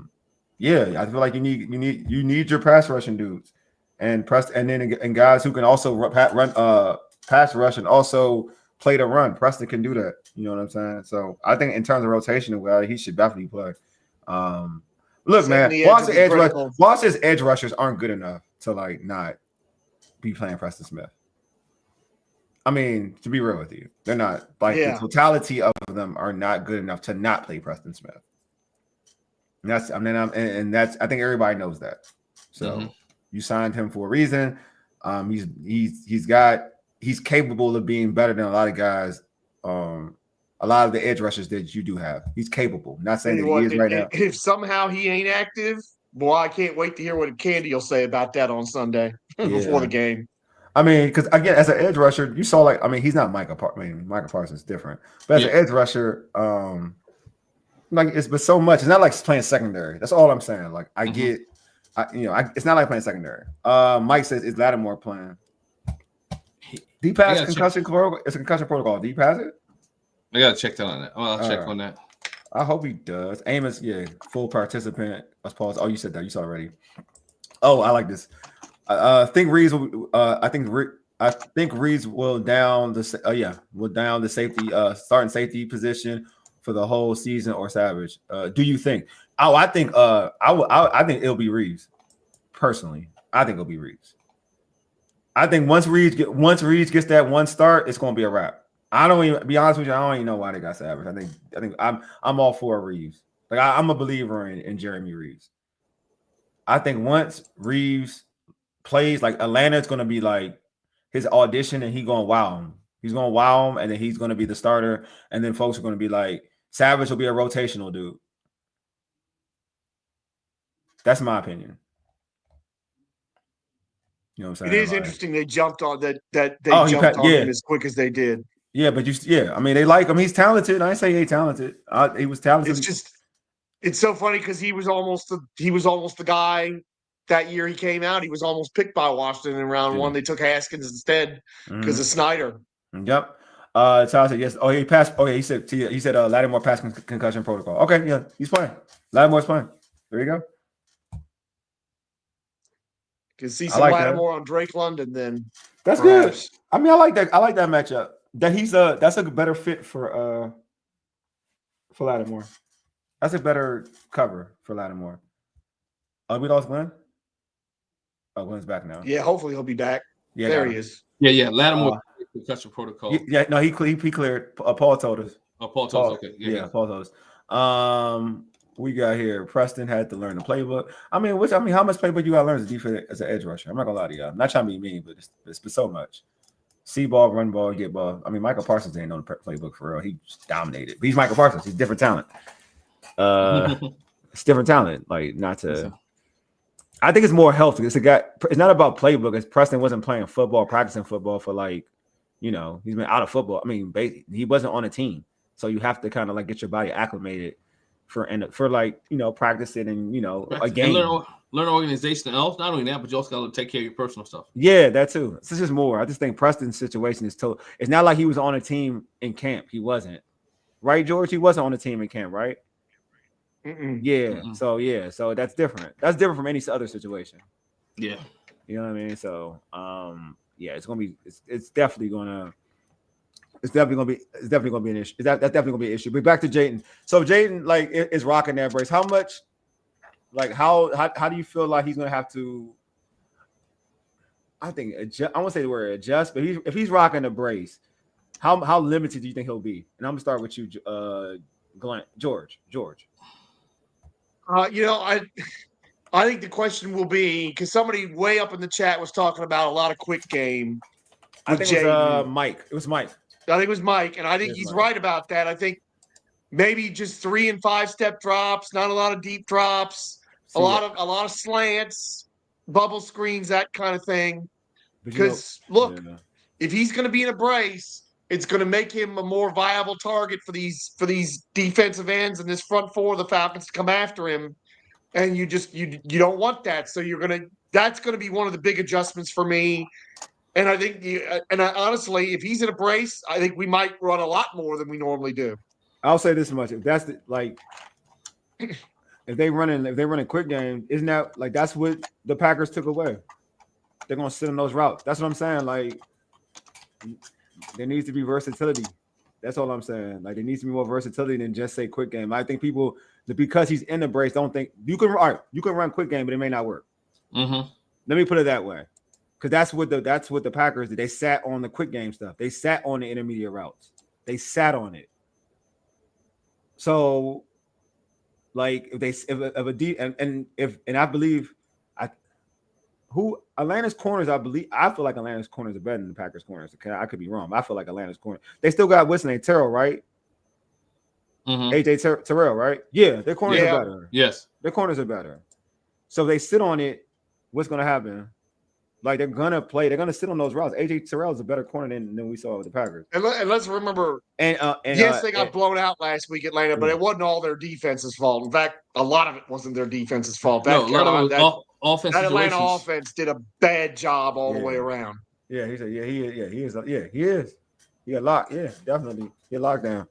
feel like you need your pass rushing dudes and guys who can also run pass rush and also play the run. Preston can do that. You know what I'm saying? So I think in terms of rotation, he should definitely play. Look, man, Washington's edge rushers aren't good enough to not be playing Preston Smith. I mean, to be real with you, they're not. The totality of them are not good enough to not play Preston Smith. And that's I think everybody knows that. So you signed him for a reason. He's capable of being better than a lot of guys. A lot of the edge rushers that you do have. He's capable. Not saying that he is right now.
If somehow he ain't active, boy, I can't wait to hear what Candy will say about that on Sunday before the game.
I mean, because again, as an edge rusher, you saw he's not Micah Parsons. I mean, Micah Parsons is different. But as an edge rusher, it's so much. It's not like playing secondary. That's all I'm saying. I get, it's not like playing secondary. Mike says, is Lattimore playing? Do you pass concussion protocol? It's a concussion protocol. Do you pass it?
I gotta check that on that. I'll check on that.
I hope he does. Amos, full participant. Let's pause. Oh, you said that. You saw already. Oh, I like this. I think Reeves will down the safety starting safety position for the whole season or Savage. Do you think? Oh, I think I think it'll be Reeves. Personally, I think it'll be Reeves. I think once Reeves gets that one start, it's going to be a wrap. I don't even be honest with you. I don't even know why they got Savage. I think I'm all for Reeves. I'm a believer in Jeremy Reeves. I think once Reeves plays, Atlanta, it's going to be his audition, and he's going to wow him. He's going to wow him, and then he's going to be the starter. And then folks are going to be Savage will be a rotational dude. That's my opinion. You know what I'm saying?
It is interesting they jumped on that. They jumped on him as quick as they did.
Yeah, but I mean, they like him. He's talented. I didn't say he ain't talented. He was talented.
It's so funny because he was almost the guy that year he came out. He was almost picked by Washington in round one. They took Haskins instead because of Snyder.
Yep. Charles said yes. Oh, he passed. Okay, he said Lattimore passed concussion protocol. Okay, yeah, he's playing. Lattimore's playing. There you go.
Can see some Lattimore on Drake London then.
That's perhaps good. I mean, I like that. I like that matchup. That's a better fit for Lattimore. That's a better cover for Lattimore. We lost Glen. Oh, Glen's back now.
Yeah, hopefully he'll be back. Yeah, there he is.
Yeah. Lattimore concussion protocol.
He cleared. Paul told us.
Oh, Paul told us. Okay.
Yeah, Paul told us. We got here. Preston had to learn the playbook. I mean, how much playbook you got to learn as a defense as an edge rusher? I'm not gonna lie to you. I'm not trying to be mean, but it's so much. See ball, run ball, get ball. I mean, Michael Parsons ain't know the playbook for real. He dominated. But he's Michael Parsons. He's different talent. It's different talent. I think it's more healthy. It's not about playbook. Preston wasn't playing football, practicing football for he's been out of football. I mean, he wasn't on a team, so you have to kind of like get your body acclimated for practicing and a game.
And learn organization. And also, not only that, but you also got to take care of your personal stuff.
Yeah, that too. This is more. I just think Preston's situation is total. It's not like he was on a team in camp. He wasn't. Right, George? He wasn't on a team in camp, right? Yeah.
Mm-mm.
So that's different. That's different from any other situation.
Yeah.
You know what I mean? So it's definitely gonna be an issue. That's definitely gonna be an issue. But back to Jayden. So Jayden is rocking that brace. How much? Like how do you feel like he's gonna have to? I think adjust, I won't say the word adjust, but if he's rocking the brace, how limited do you think he'll be? And I'm gonna start with you, Glen, George.
I think the question will be, because somebody way up in the chat was talking about a lot of quick game.
I think it was Mike. It was Mike.
I think it was Mike, and I think he's right about that. I think maybe just 3 and 5 step drops, not a lot of deep drops, a lot of slants, bubble screens, that kind of thing. Because if he's going to be in a brace, it's going to make him a more viable target for these defensive ends and this front four of the Falcons to come after him. And you don't want that. So that's going to be one of the big adjustments for me. And I think honestly, if he's in a brace, I think we might run a lot more than we normally do.
I'll say this much: if that's if they running quick game, isn't that that's what the Packers took away? They're gonna sit on those routes. That's what I'm saying. Like there needs to be versatility. That's all I'm saying. Like there needs to be more versatility than just say quick game. I think people, because he's in the brace, don't think you can run quick game, but it may not work.
Mm-hmm.
Let me put it that way, because that's what the Packers did. They sat on the quick game stuff. They sat on the intermediate routes. They sat on it. So, like Atlanta's corners, I feel like Atlanta's corners are better than the Packers corners. I could be wrong. I feel like Atlanta's corners. They still got what's his name, Terrell, right?
Mm-hmm.
AJ Terrell, right? Yeah, their corners are better.
Yes,
their corners are better. So if they sit on it, what's going to happen? Like they're going to sit on those routes. AJ Terrell is a better corner than we saw with the Packers.
And let's remember, they got blown out last week, Atlanta, but it wasn't all their defense's fault. In fact, a lot of it wasn't their defense's fault. That Atlanta offense did a bad job all the way around.
Yeah, he is. He got locked. Yeah, definitely. He locked down.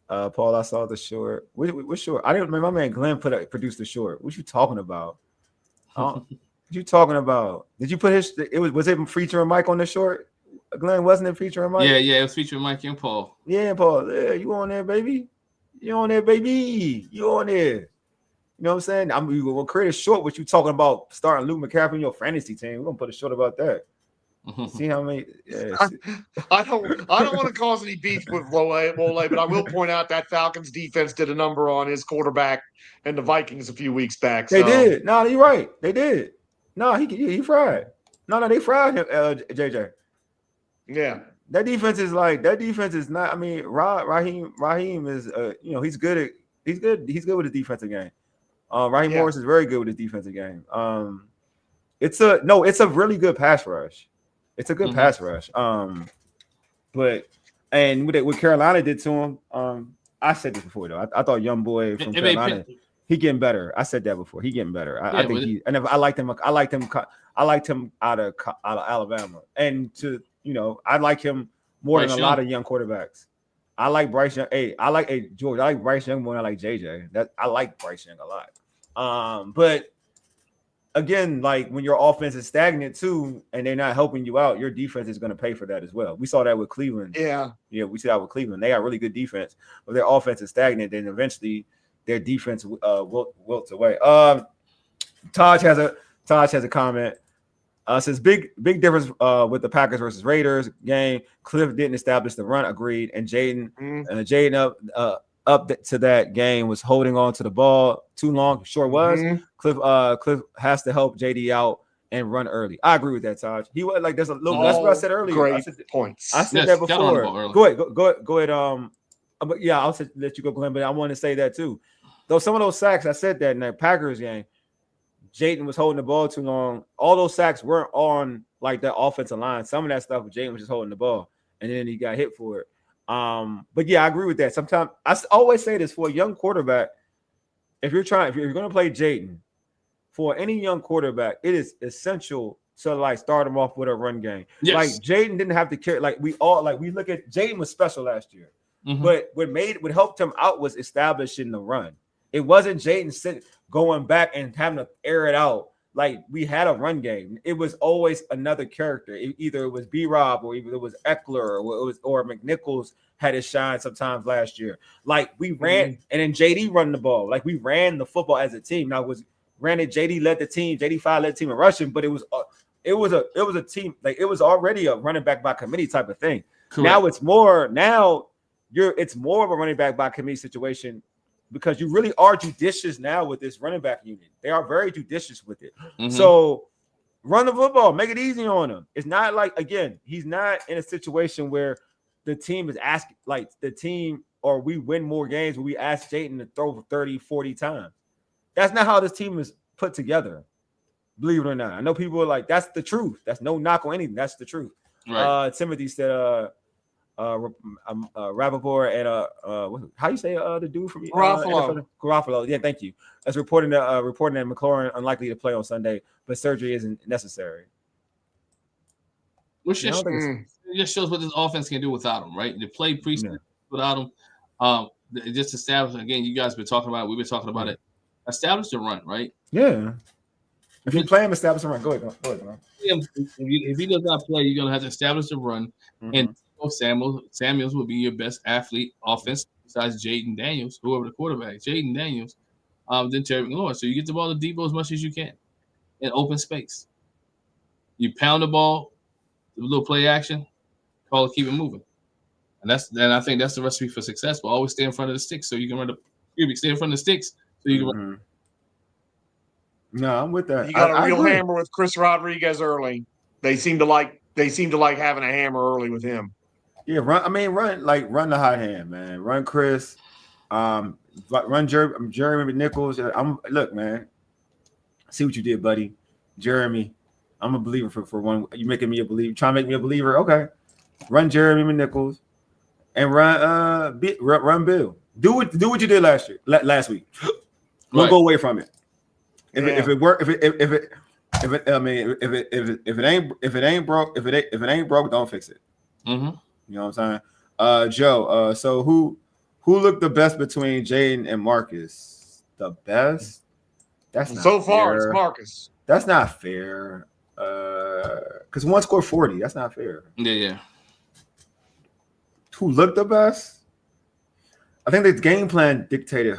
Paul, I saw the short. What short? I didn't remember. My man Glen produced the short. What you talking about? What you talking about? Did you put was it featuring Mike on the short? Glen, wasn't it featuring Mike?
Yeah, it was featuring Mike and Paul.
Yeah, Paul. Yeah, you on there, baby? You on there, baby? You on there? You know what I'm saying? We're gonna create a short. What you talking about? Starting Luke McCaffrey in your fantasy team? We're gonna put a short about that. See how many? Yeah.
I don't want to cause any beef with Wole, but I will point out that Falcons defense did a number on his quarterback and the Vikings a few weeks back.
They did. No, you're right. They did. No, he fried. No, they fried him. JJ.
Yeah.
That defense is not. I mean, Raheem is. He's good with his defensive game. Raheem Morris is very good with his defensive game. It's a really good pass rush. It's a good pass rush. But what Carolina did to him, I said this before though. I thought young boy from Carolina, he getting better. I said that before. He getting better. I think I liked him. I liked him out of Alabama, and I like him more than a lot of young quarterbacks. I like Bryce Young. George. I like Bryce Young more than I like JJ. I like Bryce Young a lot. But again, like when your offense is stagnant too, and they're not helping you out, your defense is going to pay for that as well. We saw that with Cleveland. Yeah, we see that with Cleveland. They got really good defense, but their offense is stagnant. Then eventually, their defense wilts away. Taj has a comment. Says big difference with the Packers versus Raiders game. Cliff didn't establish the run. Agreed. And Jayden up to that game was holding on to the ball too long. Sure was. Cliff has to help JD out and run early. I agree with that, Taj. He was like, there's a little. That's what I said earlier.
Great points.
I said that before. Go ahead. But yeah, I'll let you go, Glenn. But I want to say that too. Though some of those sacks, I said that in that Packers game, Jayden was holding the ball too long. All those sacks weren't on like the offensive line. Some of that stuff, Jayden was just holding the ball, and then he got hit for it. But yeah, I agree with that. Sometimes I always say this for a young quarterback. If you're going to play Jayden, for any young quarterback, it is essential to like start him off with a run game.
Yes.
Like Jayden didn't have to carry. Like we look at Jayden was special last year, but what helped him out was establishing the run. It wasn't Jayden going back and having to air it out. Like we had a run game. It was always another character. Either it was B-Rob or either it was Eckler or McNichols had his shine sometimes last year. Like we ran and then JD run the ball. Like we ran the football as a team. Now granted, JD led the team. JD5 led the team in rushing, but it was a team. Like it was already a running back by committee type of thing. Correct. Now it's more of a running back by committee situation because you really are judicious now with this running back unit. They are very judicious with it. So run the football, make it easy on him. It's not like, again, he's not in a situation where the team is asking, like the team or we win more games when we ask Jayden to throw for 30, 40 times. That's not how this team is put together. Believe it or not. I know people are like, that's the truth. That's no knock on anything. That's the truth. Right. Timothy said, Rappaport and how you say the dude from Garofalo. Yeah, thank you. That's reporting that McLaurin unlikely to play on Sunday, but surgery isn't necessary.
Which just shows what this offense can do without him, right? They play preseason without him. It just established again. You guys been talking about it. We've been talking about it. Establish the run, right?
Yeah. If you play him, establish the run. Go ahead.
If he does not play, you're gonna have to establish the run, and Samuels will be your best athlete offense besides Jayden Daniels, whoever the quarterback. Jayden Daniels, then Terry McLaurin. So you get the ball to Debo as much as you can in open space. You pound the ball, a little play action, call it, keep it moving, and I think that's the recipe for success. But always stay in front of the sticks so you can run stay in front of the sticks so you can run.
No, I'm with that.
You got a real hammer with Chris Rodriguez early. They seem to like having a hammer early with him.
Yeah, run the hot hand, man. Run Chris. Run Jeremy McNichols. Look, man. See what you did, buddy. Jeremy. I'm a believer for one. You making me a believer. Trying to make me a believer. Okay. Run Jeremy McNichols and run Bill. Do what you did last week. Don't go away from it. If it ain't broke, don't fix it. You know what I'm saying? Joe, so who looked the best between Jayden and Marcus? The best? That's not
so far
fair.
It's Marcus.
That's not fair. Because one scored 40. That's not fair.
Yeah.
Who looked the best? I think the game plan dictated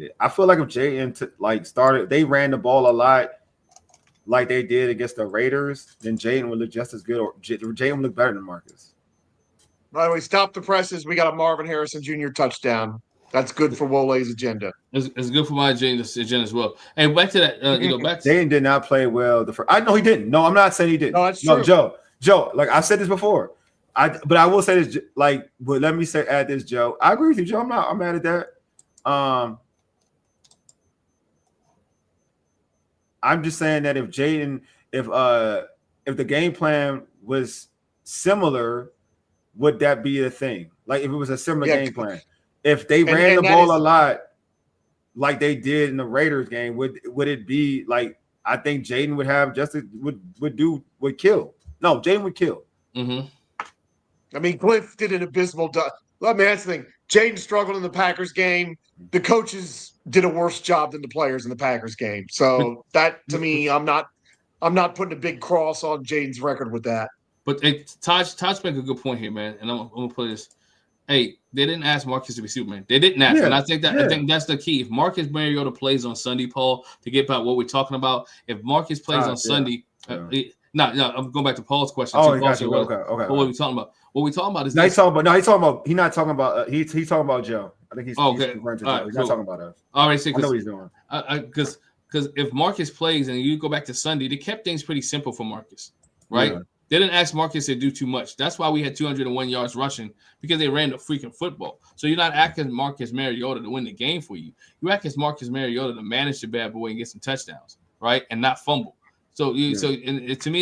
it. I feel like if Jayden started, they ran the ball a lot like they did against the Raiders, then Jayden would look just as good, or Jayden would look better than Marcus.
By the way, stop the presses. We got a Marvin Harrison Jr. touchdown. That's good for Wole's agenda.
It's good for my agenda as well. Hey, back to that.
Jayden did not play well. I know he didn't. No, I'm not saying he didn't.
No, that's true.
Joe. Like I said this before. But I will say this, but let me add this, Joe. I agree with you, Joe. I'm mad at that. I'm just saying that if the game plan was similar, would that be a thing? Like if it was a similar game plan, if they ran the ball a lot, like they did in the Raiders game, would it be like? I think Jayden would kill. No, Jayden would kill.
I mean, Cliff did an abysmal. Let me ask the thing. Jayden struggled in the Packers game. The coaches did a worse job than the players in the Packers game. So that, to me, I'm not putting a big cross on Jayden's record with that.
But Todd's making a good point here, man. And I'm gonna put this. Hey, they didn't ask Marcus to be Superman. They didn't ask, and I think that's the key. If Marcus Mariota plays on Sunday, Paul, to get about what we're talking about. If Marcus plays on Sunday, no, I'm going back to Paul's question.
Okay.
What are we talking about? What we talking about is
he's not talking about he's talking about Joe. I think he's referring to Joe. He's not talking about us.
All right,
I know what he's doing.
Because if Marcus plays and you go back to Sunday, they kept things pretty simple for Marcus, right? They didn't ask Marcus to do too much. That's why we had 201 yards rushing, because they ran the freaking football. So you're not asking Marcus Mariota to win the game for you. You asking Marcus Mariota to manage the bad boy and get some touchdowns, right, and not fumble. So to me,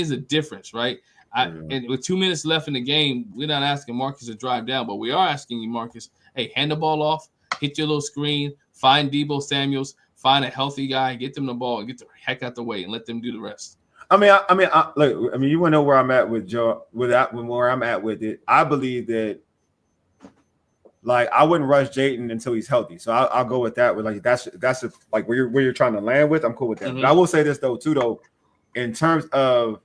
it's a difference, right? And with 2 minutes left in the game, we're not asking Marcus to drive down, but we are asking you, Marcus, hey, hand the ball off, hit your little screen, find Deebo Samuels, find a healthy guy, get them the ball, and get the heck out the way, and let them do the rest.
Look, you want to know where I'm at with Joe, where I'm at with it. I believe that, like, I wouldn't rush Jayden until he's healthy. So I'll go with that. With like that's like where you're trying to land with. I'm cool with that. Mm-hmm. But I will say this though, in terms of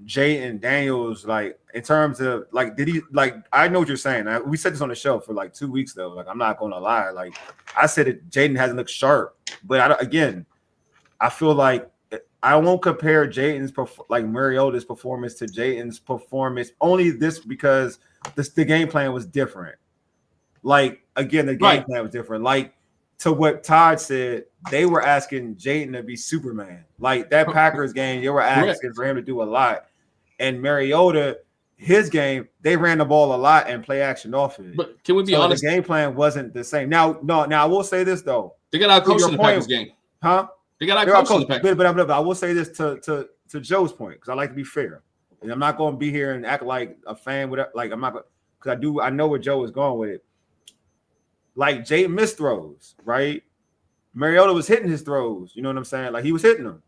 Jayden Daniels, like in terms of like, did he like? I know what you're saying. We said this on the show for like 2 weeks though. Like, I'm not gonna lie. Like, I said it. Jayden hasn't looked sharp, but I feel like I won't compare Mariota's performance to Jayden's performance. Only this because the game plan was different. Like, again, the game plan was different. Like, to what Todd said, they were asking Jayden to be Superman. Like, that Packers game, they were asking for him to do a lot. And Mariota, his game, they ran the ball a lot and play action off it.
But can we be honest?
The game plan wasn't the same. Now, I will say this though.
They got out-coached in the Packers game.
Huh?
They got out-coached.
But I will say this to Joe's point, because I like to be fair. And I'm not going to be here and act like a fan with like I'm not, because I know where Joe is going with it. Like, Jayden missed throws, right? Mariota was hitting his throws. You know what I'm saying? Like, he was hitting them.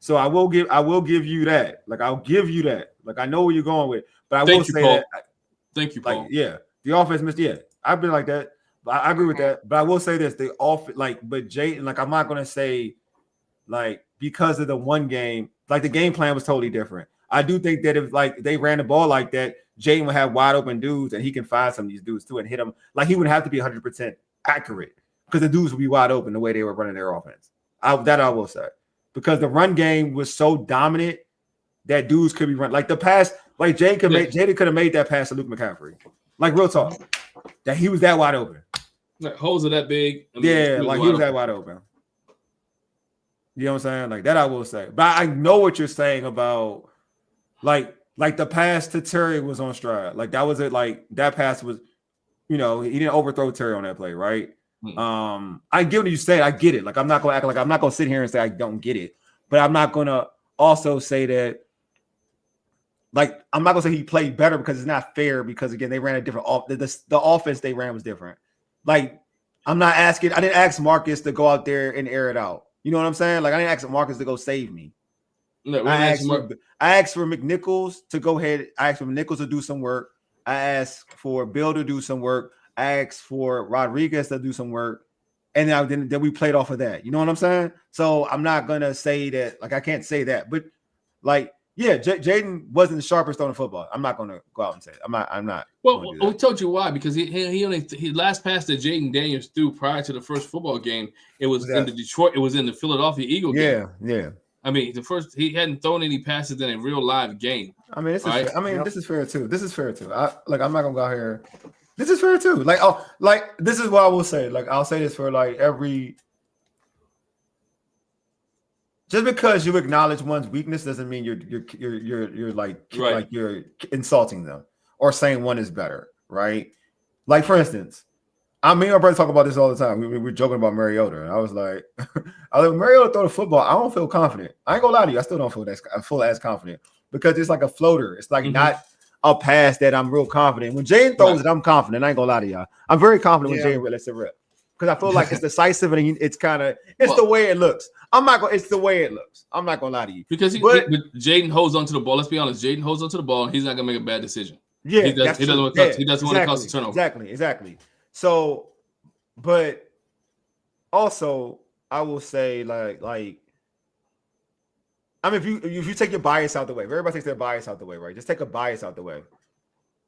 So I will give you that. Like, I'll give you that. Like, I know where you're going with, but I will say that.
Thank you, Paul.
Like, yeah, the offense missed. Yeah, I've been like that. But I agree with that. But I will say this: but Jayden, like, I'm not gonna say, like, because of the one game, like, the game plan was totally different. I do think that if, like, they ran the ball like that, Jayden would have wide open dudes, and he can find some of these dudes too and hit them. Like, he wouldn't have to be 100% accurate because the dudes would be wide open the way they were running their offense. I will say, because the run game was so dominant that dudes could be running. Like, the pass, like, Jayden could have made that pass to Luke McCaffrey. Like, real talk, that he was that wide open.
Like, holes are that big.
He was that wide open. You know what I'm saying? Like, that I will say. But I know what you're saying about, like the pass to Terry was on stride. Like, that was it. Like, that pass was, he didn't overthrow Terry on that play, right? Mm-hmm. I get what you say. I get it. Like, I'm not going to act like I'm not going to sit here and say I don't get it. But I'm not going to also say that, like, I'm not going to say he played better, because it's not fair, because, again, they ran a different the offense they ran was different. Like, I didn't ask Marcus to go out there and air it out. You know what I'm saying? Like, I didn't ask Marcus to go save me. No, I asked for McNichols to go ahead. I asked for McNichols to do some work. I asked for Bill to do some work. I asked for Rodriguez to do some work. And then we played off of that. You know what I'm saying? So I'm not going to say that. Like, I can't say that. But, like, yeah, Jayden wasn't the sharpest on the football. I'm not going to go out and say it. I'm not.
Well, we told you why, because he last pass that Jayden Daniels threw prior to the first football game. It was in the Detroit. It was in the Philadelphia Eagle game. Yeah. I mean, he hadn't thrown any passes in a real live game. I mean, this
is fair too. This is fair too. I'm not gonna go out here. This is fair too. Like, this is what I will say. Like, I'll say this for like every. Just because you acknowledge one's weakness doesn't mean you're like you're insulting them or saying one is better, right? Like, for instance, me and my brother talk about this all the time. We were joking about Mariota, and I was like, Mariota throw the football. I don't feel confident. I ain't gonna lie to you. I still don't feel full as confident, because it's like a floater. It's like not a pass that I'm real confident. When Jayden throws it, I'm confident. I ain't gonna lie to y'all. I'm very confident when Jayden lets it rip, because I feel like it's decisive and it's the way it looks. It's the way it looks. I'm not gonna lie to you,
because Jayden holds onto the ball. Let's be honest. Jayden holds onto the ball, and he's not gonna make a bad decision.
Yeah,
he doesn't want to cause a turnover.
Exactly. So, but also, I will say, like, I mean, if you take your bias out the way, if everybody takes their bias out the way, right? Just take a bias out the way.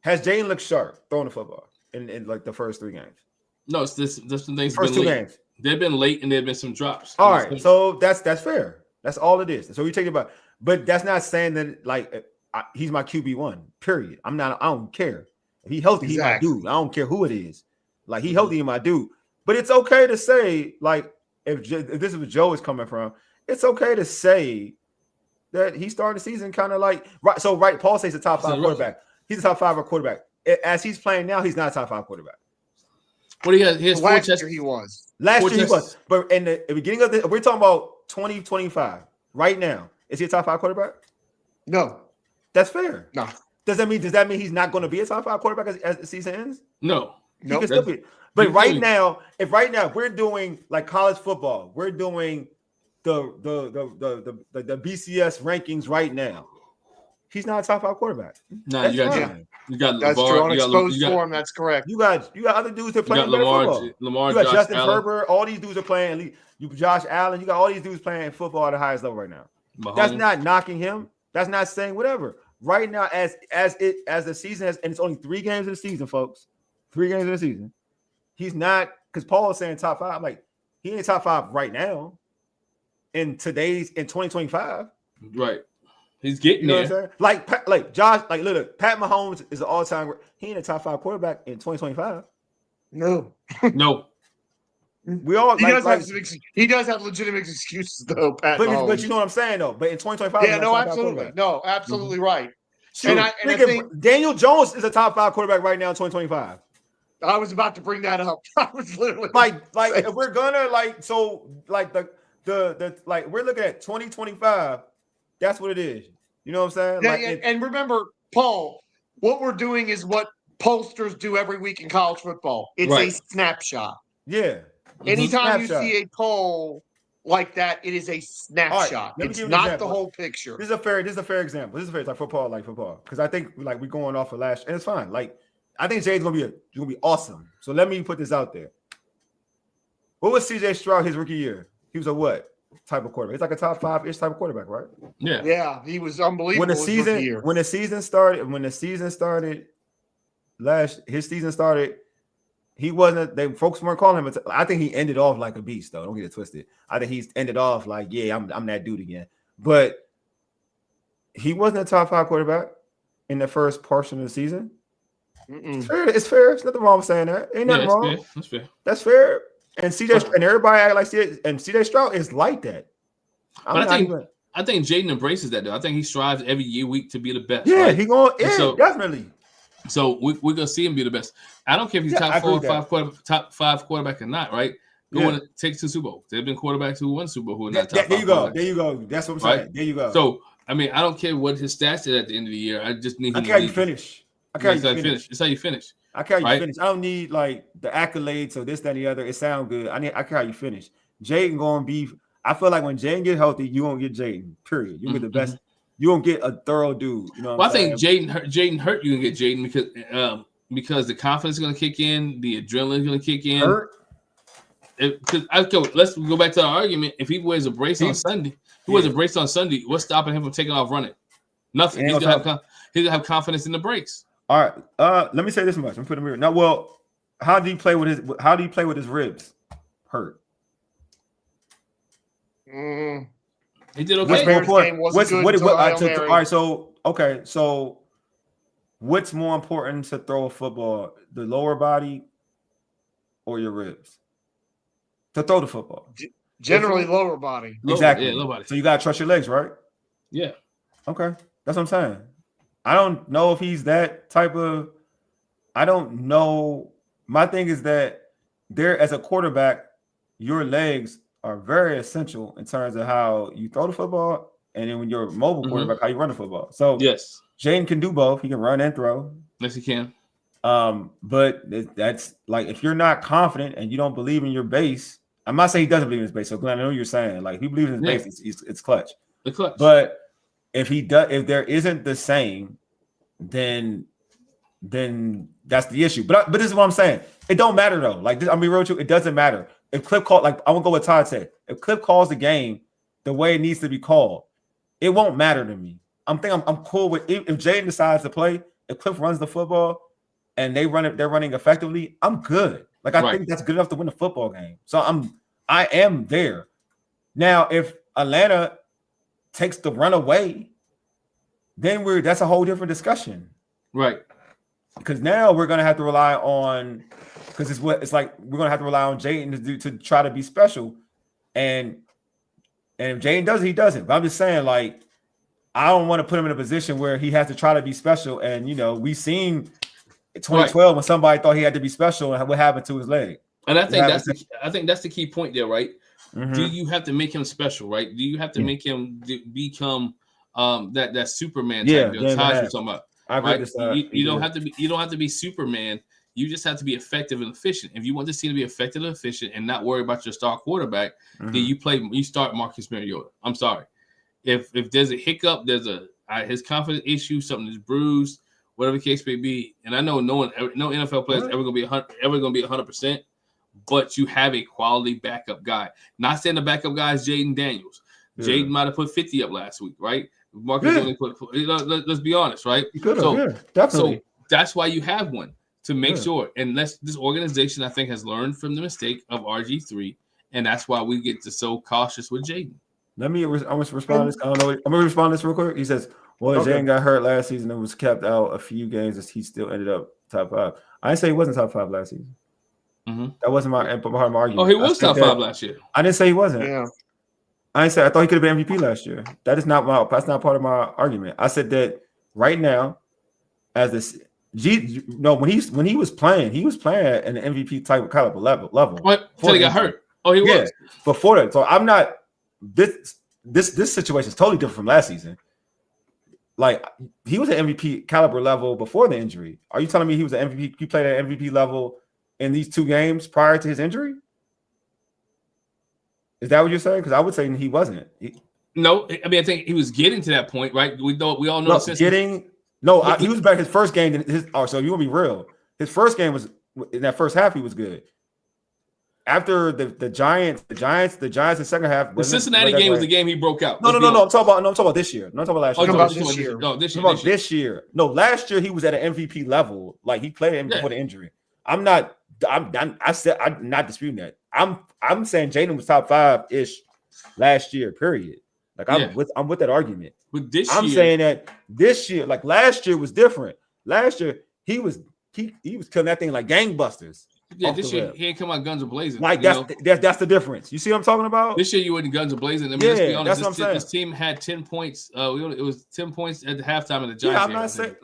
Has Jayden looked sharp throwing the football in like the first 3 games?
No, it's this. Some things
first
been
2
late.
games.
They've been late, and there have been some drops.
All right, so that's fair. That's all it is. So you take it back, but that's not saying that, like, he's my QB1. Period. I don't care if he healthy. He's my dude. I don't care who it is. Like, he healthy, my dude. But it's okay to say, like, if this is where Joe is coming from, it's okay to say that he started the season kind of like right. So right, Paul says a top 5 quarterback. He's a top 5 quarterback. As he's playing now, he's not a top 5 quarterback.
What do you have? He has 4
last
tests.
year he was.
Last year he was, but in the beginning of we're talking about 2025 right now. Is he a top 5 quarterback?
No,
that's fair.
No.
Does that mean he's not going to be a top 5 quarterback as the season ends?
No.
He can still be. But right now we're doing like college football, we're doing the BCS rankings right now. He's not a top 5 quarterback.
No, you got
that's
LeVar,
true. On exposed form, that's correct.
You got other dudes that are playing better football.
Lamar,
you got
Josh
Justin
Allen.
Herbert. All these dudes are playing. You Josh Allen. You got all these dudes playing football at the highest level right now.
Mahomes.
That's not knocking him. That's not saying whatever. Right now, as the season has, and it's only 3 games in the season, folks. 3 games in the season. He's not, because Paul is saying top 5. I'm like, he ain't top 5 right now. In 2025.
Right. He's getting there.
What I'm saying? Like Josh, like look, Pat Mahomes is an all-time. He ain't a top 5 quarterback in 2025.
No.
We all
he does have legitimate excuses though, Pat Mahomes.
But you know what I'm saying though. But in 2025,
absolutely right.
And I think Daniel Jones is a top 5 quarterback right now in 2025.
I was about to bring that up. I was literally
like if we're gonna we're looking at 2025. That's what it is. You know what I'm saying?
And remember, Paul, what we're doing is what pollsters do every week in college football. It's a snapshot.
Yeah.
Anytime you see a poll like that, it is a snapshot. Right, it's not the whole picture.
This is a fair example. This is a fair like football. Because I think like we're going off of last, and it's fine. Like I think Jay's gonna be awesome. So let me put this out there. What was CJ Stroud his rookie year? He was a what type of quarterback? He's like a top 5-ish type of quarterback, right?
Yeah, he was unbelievable.
When the season started, his season started. He wasn't. Folks weren't calling him. I think he ended off like a beast, though. Don't get it twisted. I think he's ended off like, yeah, I'm that dude again. But he wasn't a top 5 quarterback in the first portion of the season. It's fair. There's nothing wrong with saying that. Ain't nothing wrong. That's fair. And CJ and everybody act like CJ and CJ Stroud is like that.
I think Jayden embraces that though. I think he strives every week to be the best.
Yeah,
right?
he going definitely.
So we're gonna see him be the best. I don't care if he's top 5 quarterback or not, right? Going to take to Super Bowl. There have been quarterbacks who won Super Bowl who are not top 5.
There you go. That's what I'm saying. Right? There you go.
So I mean, I don't care what his stats are at the end of the year. I just need him
to finish.
It's how you finish.
I care how you finish. I don't need like the accolades or this, that, and the other. It sounds good. I care how you finish. Jayden gonna be. I feel like when Jayden get healthy, you won't get Jayden. Period. You get the best. You won't get a thorough dude. You know.
Well, I think Jayden hurt. You can get Jayden because the confidence is gonna kick in, the adrenaline is gonna kick in. Let's go back to our argument. If he wears a brace on Sunday, what's stopping him from taking off running? Nothing. He's gonna have confidence in the brace.
All right. Let me say this much. I'm putting him. Now, well, how do you play with his ribs? Hurt.
He did okay.
So what's more important to throw a football? The lower body or your ribs? To throw the football.
Generally lower body.
Exactly.
Yeah, lower body.
So you gotta trust your legs, right?
Yeah.
Okay. That's what I'm saying. I don't know if he's that type of. I don't know. My thing is that as a quarterback, your legs are very essential in terms of how you throw the football, and then when you're a mobile quarterback, how you run the football. So
yes,
Jayden can do both. He can run and throw.
Yes, he can.
But that's like if you're not confident and you don't believe in your base. I'm not saying he doesn't believe in his base. So Glenn, I know you're saying like if he believes in his base, it's clutch.
The clutch.
But if there isn't the same, then that's the issue. But this is what I'm saying. It don't matter though. Like this, I'm be real with you. It doesn't matter. If Cliff called, like I won't go with Todd said. If Cliff calls the game the way it needs to be called, it won't matter to me. I'm cool with if Jayden decides to play. If Cliff runs the football and they're running effectively, I'm good. Like I think that's good enough to win the football game. So I am there. Now if Atlanta takes the run away, then that's a whole different discussion.
Right.
Because now we're gonna have to rely on we're gonna have to rely on Jayden to try to be special. And if Jayden does it, he doesn't. But I'm just saying, like, I don't want to put him in a position where he has to try to be special. And we seen 2012 when somebody thought he had to be special and what happened to his leg.
And I think that's the key point there, right?
Mm-hmm.
Do you have to make him special, right? Do you have to make him become that Superman type deal? Taj was talking about.
I agree with this,
you don't have to be Superman. You just have to be effective and efficient. If you want this team to be effective and efficient and not worry about your star quarterback, then you start Marcus Mariota. I'm sorry. If there's a hiccup, there's his confidence issue, something is bruised, whatever the case may be. And I know no NFL player is ever going to be 100%, but you have a quality backup guy. Not saying the backup guy is Jayden Daniels. Yeah. Jayden might have put 50 up last week, right? Marcus only put. Let's be honest, right?
He could have, definitely.
So that's why you have one. To make sure, and this organization, I think, has learned from the mistake of RG3, and that's why we get so cautious with Jayden.
I'm gonna respond to this. I don't know. I'm gonna respond to this real quick. He says, "Well, Jayden got hurt last season and was kept out a few games, as he still ended up top 5." I didn't say he wasn't top 5 last season.
Mm-hmm.
That wasn't my argument.
Oh, he was top 5 last year.
I didn't say he wasn't.
Yeah.
I didn't say I thought he could have been MVP last year. That's not part of my argument. I said that right now, as this. When he was playing at an MVP type of caliber level.
What? Until he got hurt. Oh, he was
before that. So I'm not. This situation is totally different from last season. Like he was an MVP caliber level before the injury. Are you telling me he was an MVP? He played at MVP level in these 2 games prior to his injury? Is that what you're saying? Because I would say he wasn't.
No, I mean I think he was getting to that point, right? We all know the system.
He was back his first game. So you want to be real? His first game was in that first half. He was good. After the Giants, the second half.
The Cincinnati game was the game he broke out.
No. I'm talking about this year. No, I'm talking about last year.
About this year.
No, this year.
No, last year he was at an MVP level. Like he played before the injury. I'm not disputing that. I'm saying Jayden was top 5-ish last year. Period. Like I'm with that argument.
But I'm
saying that this year, like last year was different. Last year he was connecting like gangbusters.
Yeah, this year he ain't come out guns blazing.
Like that's the difference. You see what I'm talking about?
This year you wasn't guns blazing. I mean, let's be honest. This team had 10 points. It was 10 points at the halftime of the Giants.
Yeah, I'm not saying,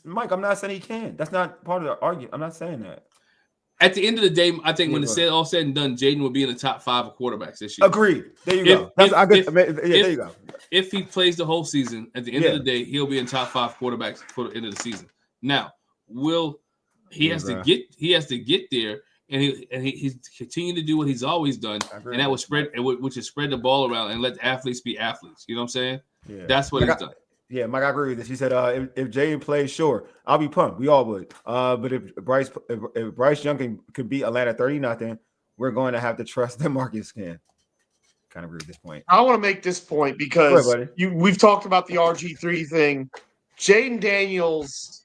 Mike. I'm not saying he can. That's not part of the argument. I'm not saying that.
At the end of the day, I think when it's all said and done, Jayden will be in the top 5 of quarterbacks this year.
Agreed. There you go. There you go.
If he plays the whole season, at the end of the day, he'll be in top 5 quarterbacks for the end of the season. Now, he has to get there, and he's continuing to do what he's always done, and that was which is spread the ball around and let the athletes be athletes. You know what I'm saying? Yeah. That's what he's done.
Yeah, Mike, I agree with this. He said, if Jayden plays, sure, I'll be pumped. We all would. But if Bryce Young could beat Atlanta 30-0, we're going to have to trust that Marcus can. Kind of agree with this point.
I want to make this point because we've talked about the RG3 thing. Jayden Daniels,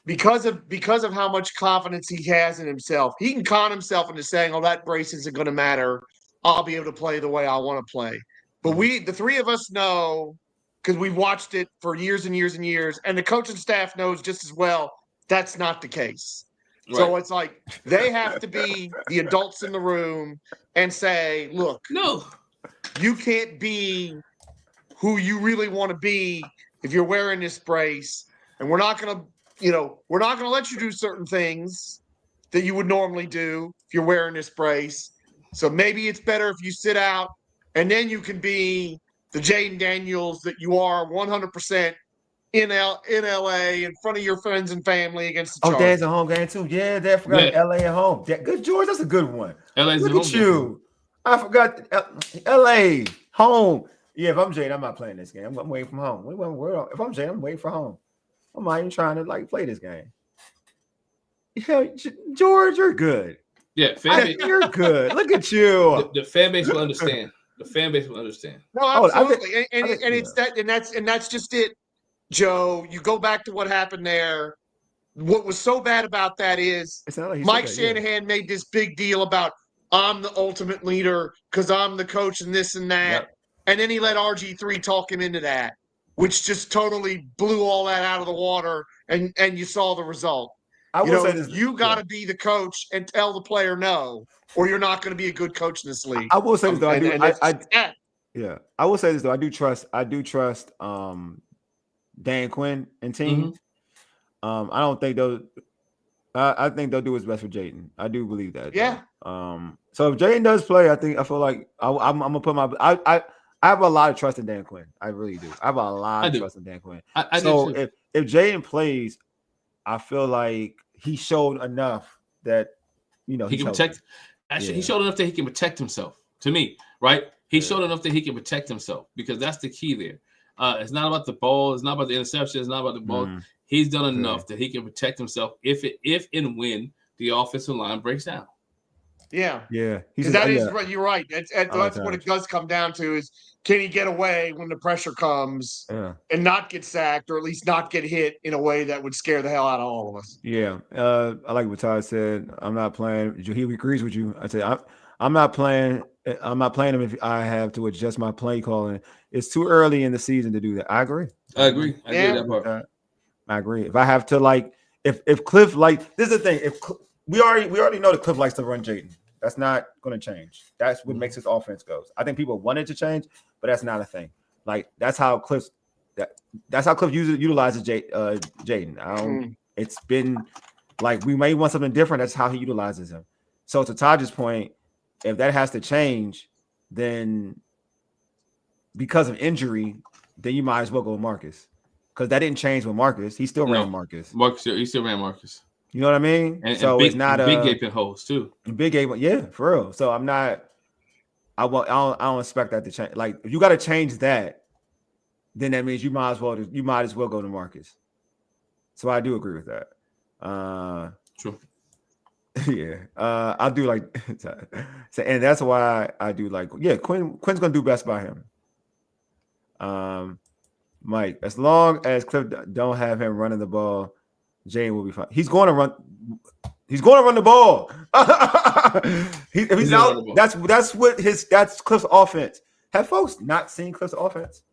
because of how much confidence he has in himself, he can con himself into saying, "Oh, that brace isn't going to matter. I'll be able to play the way I want to play." But the 3 of us know, because we've watched it for years and years and years, and the coaching staff knows just as well that's not the case. Right. So it's like they have to be the adults in the room and say, "Look,
no,
you can't be who you really want to be if you're wearing this brace, and we're not going to let you do certain things that you would normally do if you're wearing this brace. So maybe it's better if you sit out, and then you can be the Jayden Daniels that you are 100% in LA in front of your friends and family against the Chargers."
Oh, Dad's a home game too. Yeah, Dad forgot LA at home. Good, George. That's a good one.
LA's
Look at you. Game. I forgot LA home. Yeah, if I'm Jayden, I'm not playing this game. I'm waiting from home. If I'm Jayden, I'm waiting for home. I'm not even trying to play this game. Yeah, George, you're good.
Yeah,
you're good. Look at you.
The fan base will understand. The fan base will understand.
No, absolutely. That's just it, Joe. You go back to what happened there. What was so bad about that is Mike Shanahan made this big deal about, "I'm the ultimate leader because I'm the coach and this and that." Yep. And then he let RG3 talk him into that, which just totally blew all that out of the water. And you saw the result. You got to be the coach and tell the player no, or you're not going to be a good coach in this league.
I will say this, though. Yeah, I will say this though. I do trust Dan Quinn and team. I don't think they'll. I think they'll do what's best for Jayden. I do believe that.
Yeah.
So if Jayden does play, I feel like I'm gonna put my. I have a lot of trust in Dan Quinn. I really do. I have a lot of trust in Dan Quinn. So if Jayden plays, I feel like he showed enough that he can
protect. Actually, he showed enough that he can protect himself. To me, right? He showed enough that he can protect himself because that's the key there. It's not about the ball. It's not about the interception. It's not about the ball. He's done enough that he can protect himself if and when the offensive line breaks down.
Yeah.
Yeah.
You're right. That's what it does come down to is can he get away when the pressure comes and not get sacked or at least not get hit in a way that would scare the hell out of all of us.
Yeah. I like what Todd said. I'm not playing. He agrees with you. I say I'm not playing. I'm not playing him if I have to adjust my play calling. It's too early in the season to do that. I agree.
I agree with that part.
I agree. If I have to if Cliff this is the thing. If we already know that Cliff likes to run Jayden. That's not going to change. That's what makes his offense goes. I think people want it to change, but that's not a thing. That's how Cliff utilizes Jayden. It's been we may want something different. That's how he utilizes him. So to Taj's point, if that has to change, then because of injury, then you might as well go with Marcus. Because that didn't change with Marcus. He still ran Marcus.
He still ran Marcus.
You know what I mean?
So it's not big gaping holes too.
Big gaping, yeah, for real. So I'm not. I don't expect that to change. If you got to change that, then that means you might as well go to Marcus. So I do agree with that.
True.
Yeah. I do like. So, and that's why I do like. Yeah, Quinn's gonna do best by him. Mike, as long as Cliff don't have him running the ball, Jayden will be fine. He's going to run the ball. If he's out, that's Cliff's offense. Have folks not seen Cliff's offense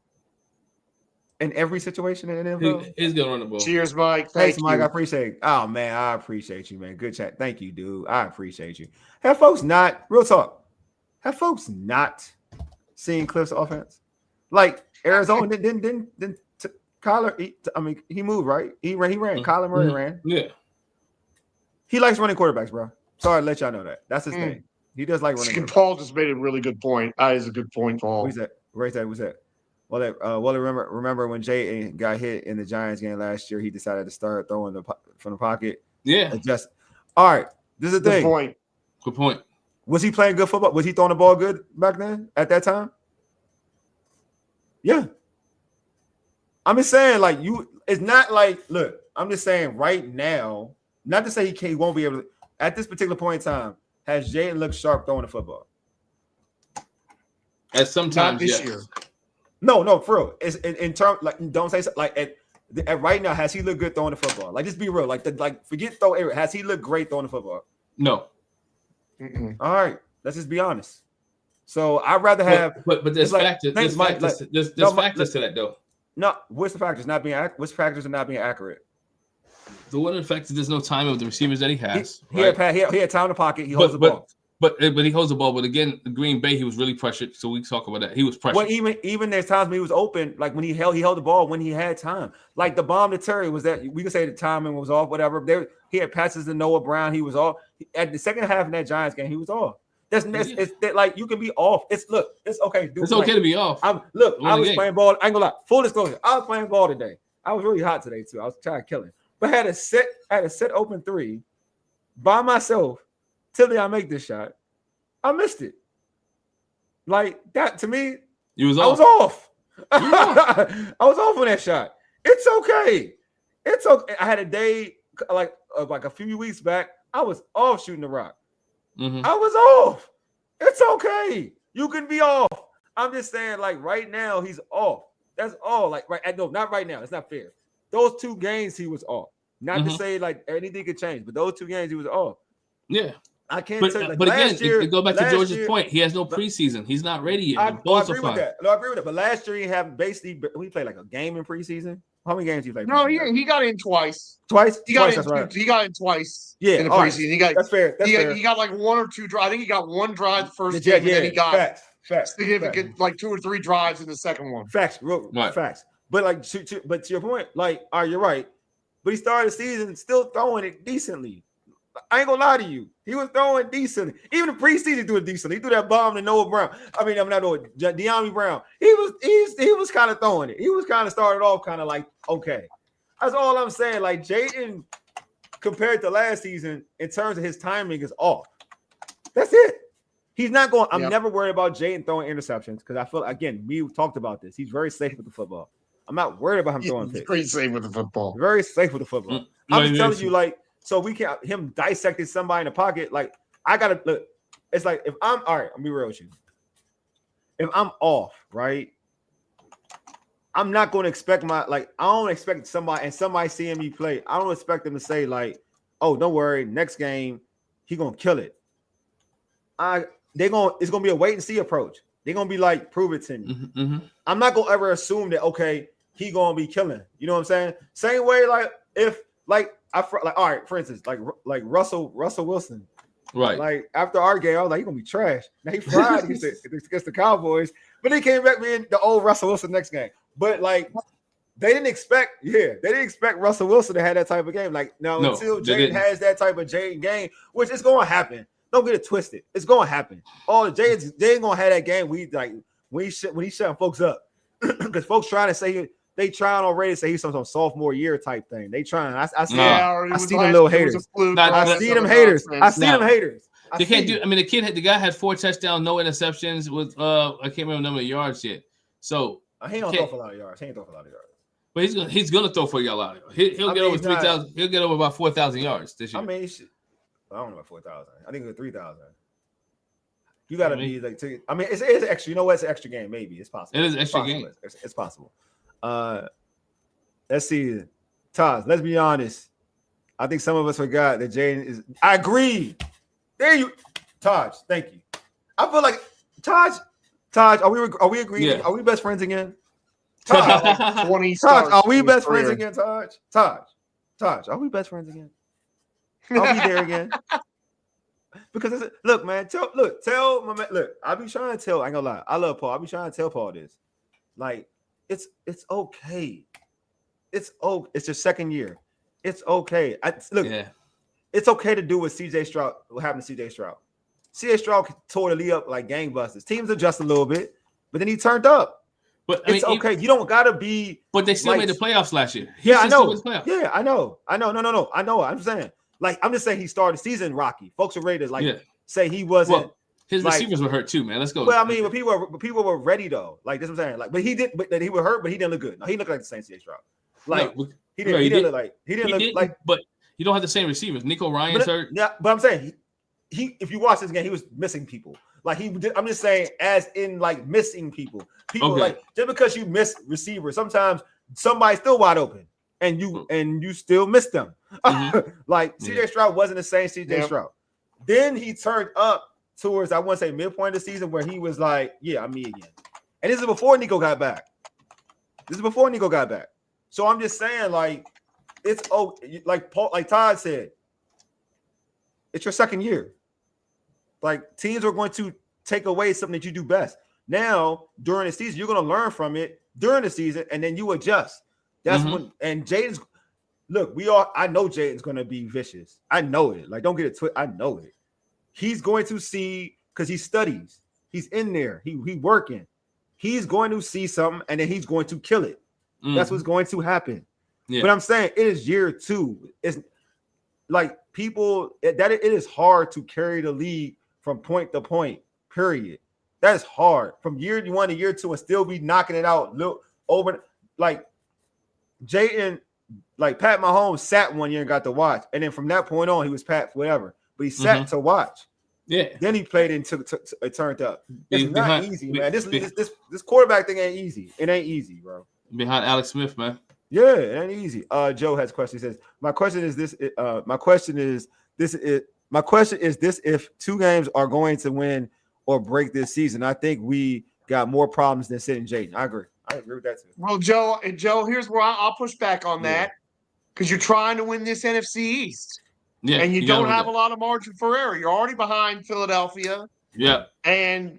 in every situation in the NFL?
He's going to run the ball.
Cheers, Mike.
Thanks, Mike. I appreciate it. Oh man, I appreciate you, man. Good chat. Thank you, dude. I appreciate you. Have folks not real talk? Have folks not seen Cliff's offense? Arizona didn't Kyler, he moved, right? He ran. Kyler Murray ran.
Yeah.
He likes running quarterbacks, bro. Sorry to let y'all know that. That's his thing. He does like running.
Paul just made a really good point. That is a good point, Paul.
What's that? Where's that? Well, remember when Jay got hit in the Giants game last year, he decided to start throwing from the pocket.
Yeah.
All right. This is the thing.
Good point.
Was he playing good football? Was he throwing the ball good back then at that time? Yeah. I'm just saying, it's not look, I'm just saying right now, not to say he won't be able to, at this particular point in time, has Jayden looked sharp throwing the football?
At sometimes,
this year.
No, for real. It's in terms, don't say at right now, has he looked good throwing the football? Just be real. Forget throw area. Has he looked great throwing the football?
No.
All right, let's just be honest. So I'd rather have.
But there's factors. There's factors to that though.
No, what's the factors? What's factors of not being accurate?
The one of the factors, there's no time of the receivers that he has.
He had time in the pocket. He holds the ball.
But he holds the ball. But again, Green Bay, he was really pressured. So we talk about that. He was pressured.
Well, even there's times when he was open, when he held the ball when he had time. The bomb to Terry was that we can say the timing was off, whatever. He had passes to Noah Brown. He was off at the second half in that Giants game. He was off. You can be off. It's okay. Dude,
it's okay to be off.
I was playing ball. I ain't gonna lie. Full disclosure, I was playing ball today. I was really hot today too. I was trying to kill him, but had a set open three by myself till I make this shot. I missed it. That to me, I was off. I was off on that shot. It's okay. It's okay. I had a day a few weeks back. I was off shooting the rock. I was off. It's okay. You can be off. I'm just saying, right now, he's off. That's all. No, not right now. It's not fair. Those 2 games he was off. Not to say anything could change, but those 2 games he was off.
Yeah.
I can't tell you.
But again, to go back to George's point, he has no preseason. He's not ready yet.
I agree with that. No, I agree with that. But last year he had basically we played a game in preseason. How many games he played?
No, he got in twice.
Twice?
He got in twice.
Yeah,
in the preseason.
Right. That's fair.
He got 1 or 2 drives. I think he got 1 drive the first game, and then he got significant, like 2 or 3 drives in the second one.
Facts. But like, but to your point, like, all right, you're right. But he started the season still throwing it decently. I ain't gonna lie to you. He was throwing decently. Even the preseason, he threw it decently. He threw that bomb to Noah Brown. I'm not Noah, De'Ami Brown. He was kind of throwing it. He was kind of started off kind of like, okay. That's all I'm saying. Like, Jayden, compared to last season, in terms of his timing, is off. That's it. He's not going. I'm never worried about Jayden throwing interceptions because I feel, again, we talked about this. He's very safe with the football. I'm not worried about him throwing picks.
Very safe with the football.
Very safe with the football. I'm just telling you, like, so we can't him dissecting somebody in the pocket. Like, I gotta look. It's like if I'm all right, I'm be real with you. If I'm off, right, I'm not going to expect I don't expect somebody seeing me play. I don't expect them to say like, "Oh, don't worry, next game he gonna kill it." It's gonna be a wait and see approach. They're gonna be like, "Prove it to me." I'm not gonna ever assume that okay, he gonna be killing. You know what I'm saying? Same way, like if all right, for instance, like Russell Wilson, right? Like after our game, I was like, he's gonna be trash. Now he fried against the Cowboys, but he came back being the old Russell Wilson next game. But like they didn't expect Russell Wilson to have that type of game. Like until Jayden has that type of Jayden game, which is gonna happen. Don't get it twisted. It's gonna happen. All the Jayden gonna have that game. When he's shutting folks up, because folks trying to say. They trying already to say he's some sophomore year type thing. They trying. I see them little haters. I see them haters.
They can't do. I mean, the guy had 4 touchdowns, no interceptions. With I can't remember the number of yards yet. So
he don't throw for a lot of yards.
But he's gonna throw for a lot. He'll get over 3,000. He'll get over about 4,000 yards this year.
I mean, I don't know about 4,000. I think it's 3,000. You got to be like. It's extra. You know what? It's an extra game. Maybe it's possible.
It is an extra game.
It's possible. Let's see. Taj, let's be honest. I think some of us forgot that Jayden is. I agree. There you, Taj. Thank you. I feel like Taj. Are we agreeing? Yeah. Are we best friends again? Taj,
20
Taj, are we best friends again? Taj, are we best friends again? Are we there again? Because look, man. Tell my man. Look, I be trying to tell. I ain't gonna lie. I love Paul. I be trying to tell Paul this. Like. It's okay. It's your second year. It's okay. It's okay to do what happened to CJ Stroud. CJ Stroud tore the lead up like gangbusters. Teams adjust a little bit, but then he turned up. But it's okay. You don't gotta be.
But they still made the playoffs last year.
I know. Yeah, I know. No. I know. I'm saying. Like, I'm just saying he started the season rocky. Folks are ready to say he wasn't.
Well, his receivers were hurt too, man. Let's go.
Well, I mean, but people were ready though. Like that's what I'm saying. Like, but he was hurt, but he didn't look good. No, he looked like the same CJ Stroud. Like he didn't look like.
But you don't have the same receivers. Nico Ryan's hurt.
Yeah, but I'm saying he if you watch this game, he was missing people. Like I'm just saying, as in like missing people. Like just because you miss receivers, sometimes somebody's still wide open and you still miss them. Like CJ Stroud wasn't the same CJ Stroud. Then he turned up towards, I want to say, midpoint of the season where he was like, yeah, I'm me again. And this is before Nico got back. So I'm just saying, like, it's like Todd said, it's your second year. Like, teams are going to take away something that you do best. Now, during the season, you're going to learn from it during the season, and then you adjust. That's when, and Jayden's, I know Jayden's going to be vicious. I know it. Like, don't get it twisted. I know it. He's going to see, because he studies. He's in there. He working. He's going to see something, and then he's going to kill it. That's what's going to happen. Yeah. But I'm saying it is year 2. It's like it is hard to carry the league from point to point, period. That's hard. From year 1 to year 2 and still be knocking it out over. Like Jayden, like Pat Mahomes sat 1 year and got to watch. And then from that point on, he was Pat whatever. But he sat to watch. Yeah. Then he played and it turned up. It's not easy, man. This quarterback thing ain't easy. It ain't easy, bro.
Behind Alex Smith, man.
Yeah, it ain't easy. Joe has a question. He says, my question is this. My question is if 2 games are going to win or break this season, I think we got more problems than sitting Jayden. I agree with that too.
Well, Joe, here's where I'll push back on that, because you're trying to win this NFC East. Yeah, and you don't have a lot of margin for error. You're already behind Philadelphia.
Yeah.
And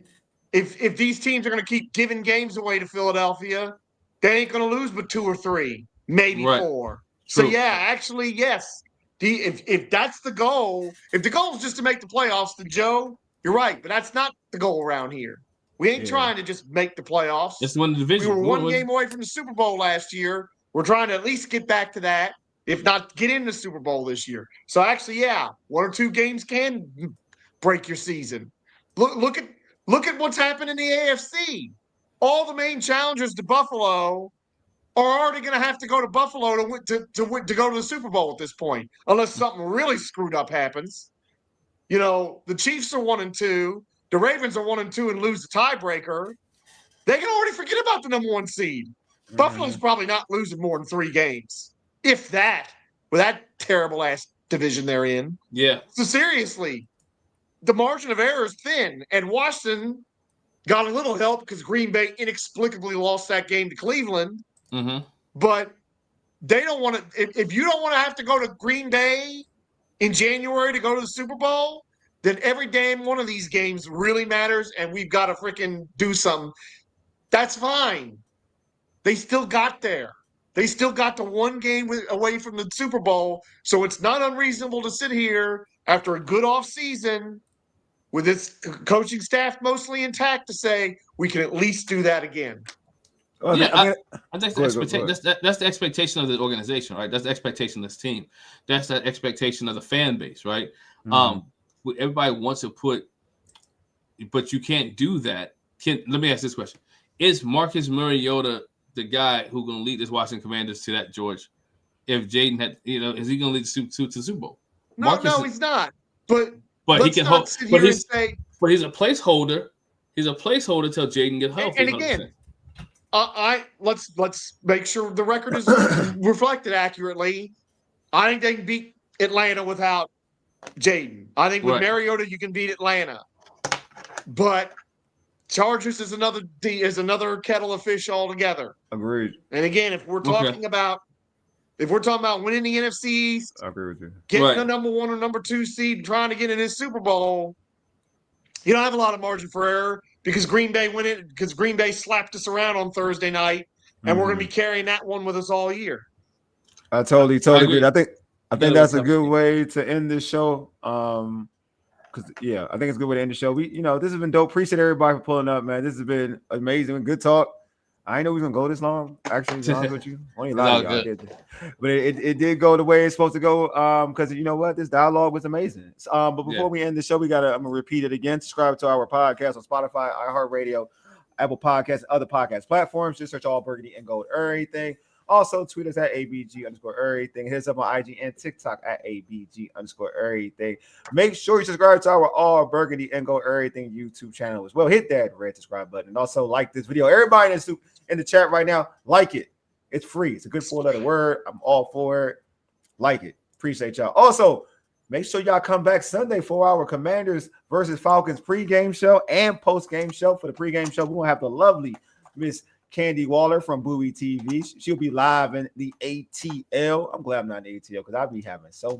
if these teams are going to keep giving games away to Philadelphia, they ain't going to lose but 2 or 3, maybe 4. So
True.
yeah, actually, yes. If that's the goal, if the goal is just to make the playoffs, then Joe, you're right. But that's not the goal around here. We ain't trying to just make the playoffs.
It's to win the division.
We were one game away from the Super Bowl last year. We're trying to at least get back to that, if not get in the Super Bowl this year. So actually, yeah, 1 or 2 games can break your season. Look at what's happened in the AFC. All the main challengers to Buffalo are already going to have to go to Buffalo to go to the Super Bowl at this point, unless something really screwed up happens. You know, the Chiefs are 1-2. The Ravens are 1-2 and lose the tiebreaker. They can already forget about the number 1 seed. Buffalo's probably not losing more than 3 games, if that, with that terrible ass division they're in.
Yeah.
So seriously, the margin of error is thin, and Washington got a little help because Green Bay inexplicably lost that game to Cleveland.
Mm-hmm.
But they don't want to. If you don't want to have to go to Green Bay in January to go to the Super Bowl, then every damn one of these games really matters, and we've got to freaking do something. That's fine. They still got there. They still got the 1 game away from the Super Bowl, so it's not unreasonable to sit here after a good off season with its coaching staff mostly intact to say we can at least do that again.
I think that's the expectation of the organization, right? That's the expectation of this team. That's the expectation of the fan base, right? Mm-hmm. Everybody wants to but you can't do that. Let me ask this question: is Marcus Mariota the guy who's going to lead this Washington Commanders to that, George? If Jayden had, is he going to lead to the Super Bowl?
No, he's not. But
he can hope. But he's a placeholder. He's a placeholder till Jayden gets healthy.
And again, let's make sure the record is reflected accurately. I think they can beat Atlanta without Jayden. I think with Mariota you can beat Atlanta, but Chargers is another kettle of fish altogether.
Agreed.
And again, if we're talking about winning the NFC East,
I agree with you.
Getting the number 1 or number 2 seed, and trying to get in this Super Bowl, you don't have a lot of margin for error because Green Bay slapped us around on Thursday night, and we're going to be carrying that one with us all year.
I totally agree. I think that's a good way to end this show. I think it's a good way to end the show. This has been dope. Appreciate everybody for pulling up, man. This has been amazing. Good talk. I didn't know we was gonna go this long. Actually, to be honest with you, only a lot of y'all did. But it did go the way it's supposed to go. Because you know what, this dialogue was amazing. But before we end the show, I'm gonna repeat it again. Subscribe to our podcast on Spotify, iHeartRadio, Apple Podcasts, and other podcast platforms. Just search All Burgundy and Gold Errrything. Also, tweet us at ABG_Errrything. Hit us up on IG and TikTok at ABG_Errrything. Make sure you subscribe to our All Burgundy and Gold Errrything YouTube channel as well. Hit that red subscribe button. And also like this video. Everybody in the chat right now, like it. It's free. It's a good 4-letter word. I'm all for it. Like it. Appreciate y'all. Also, make sure y'all come back Sunday for our Commanders versus Falcons pregame show and postgame show. For the pregame show, we're going to have the lovely Miss Candy Waller from Bowie TV. She'll be live in the ATL. I'm glad I'm not in the ATL because I'll be having so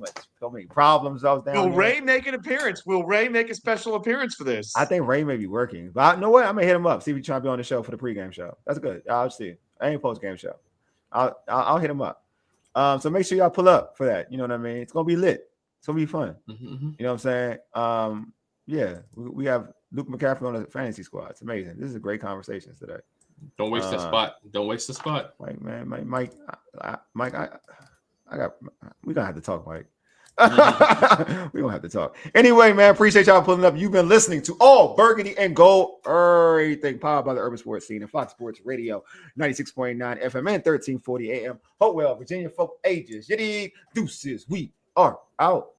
many problems.
Will Ray make an appearance? Will Ray make a special appearance for this?
I think Ray may be working, but you know what? I'm gonna hit him up. See if he's trying to be on the show for the pregame show. That's good. I'll see. I ain't post game show. I'll hit him up. So make sure y'all pull up for that. You know what I mean? It's gonna be lit. It's gonna be fun. Mm-hmm. You know what I'm saying? We have Luke McCaffrey on the fantasy squad. It's amazing. This is a great conversation today.
Don't waste that spot. Don't waste the spot.
Mike, we gonna have to talk, Mike. We don't have to talk. Anyway, man, appreciate y'all pulling up. You've been listening to All Burgundy and Gold Errrything, powered by the Urban Sports Scene and Fox Sports Radio, 96.9 FM and 1340 AM. Hopewell, Virginia folk ages. Yiddy deuces. We are out.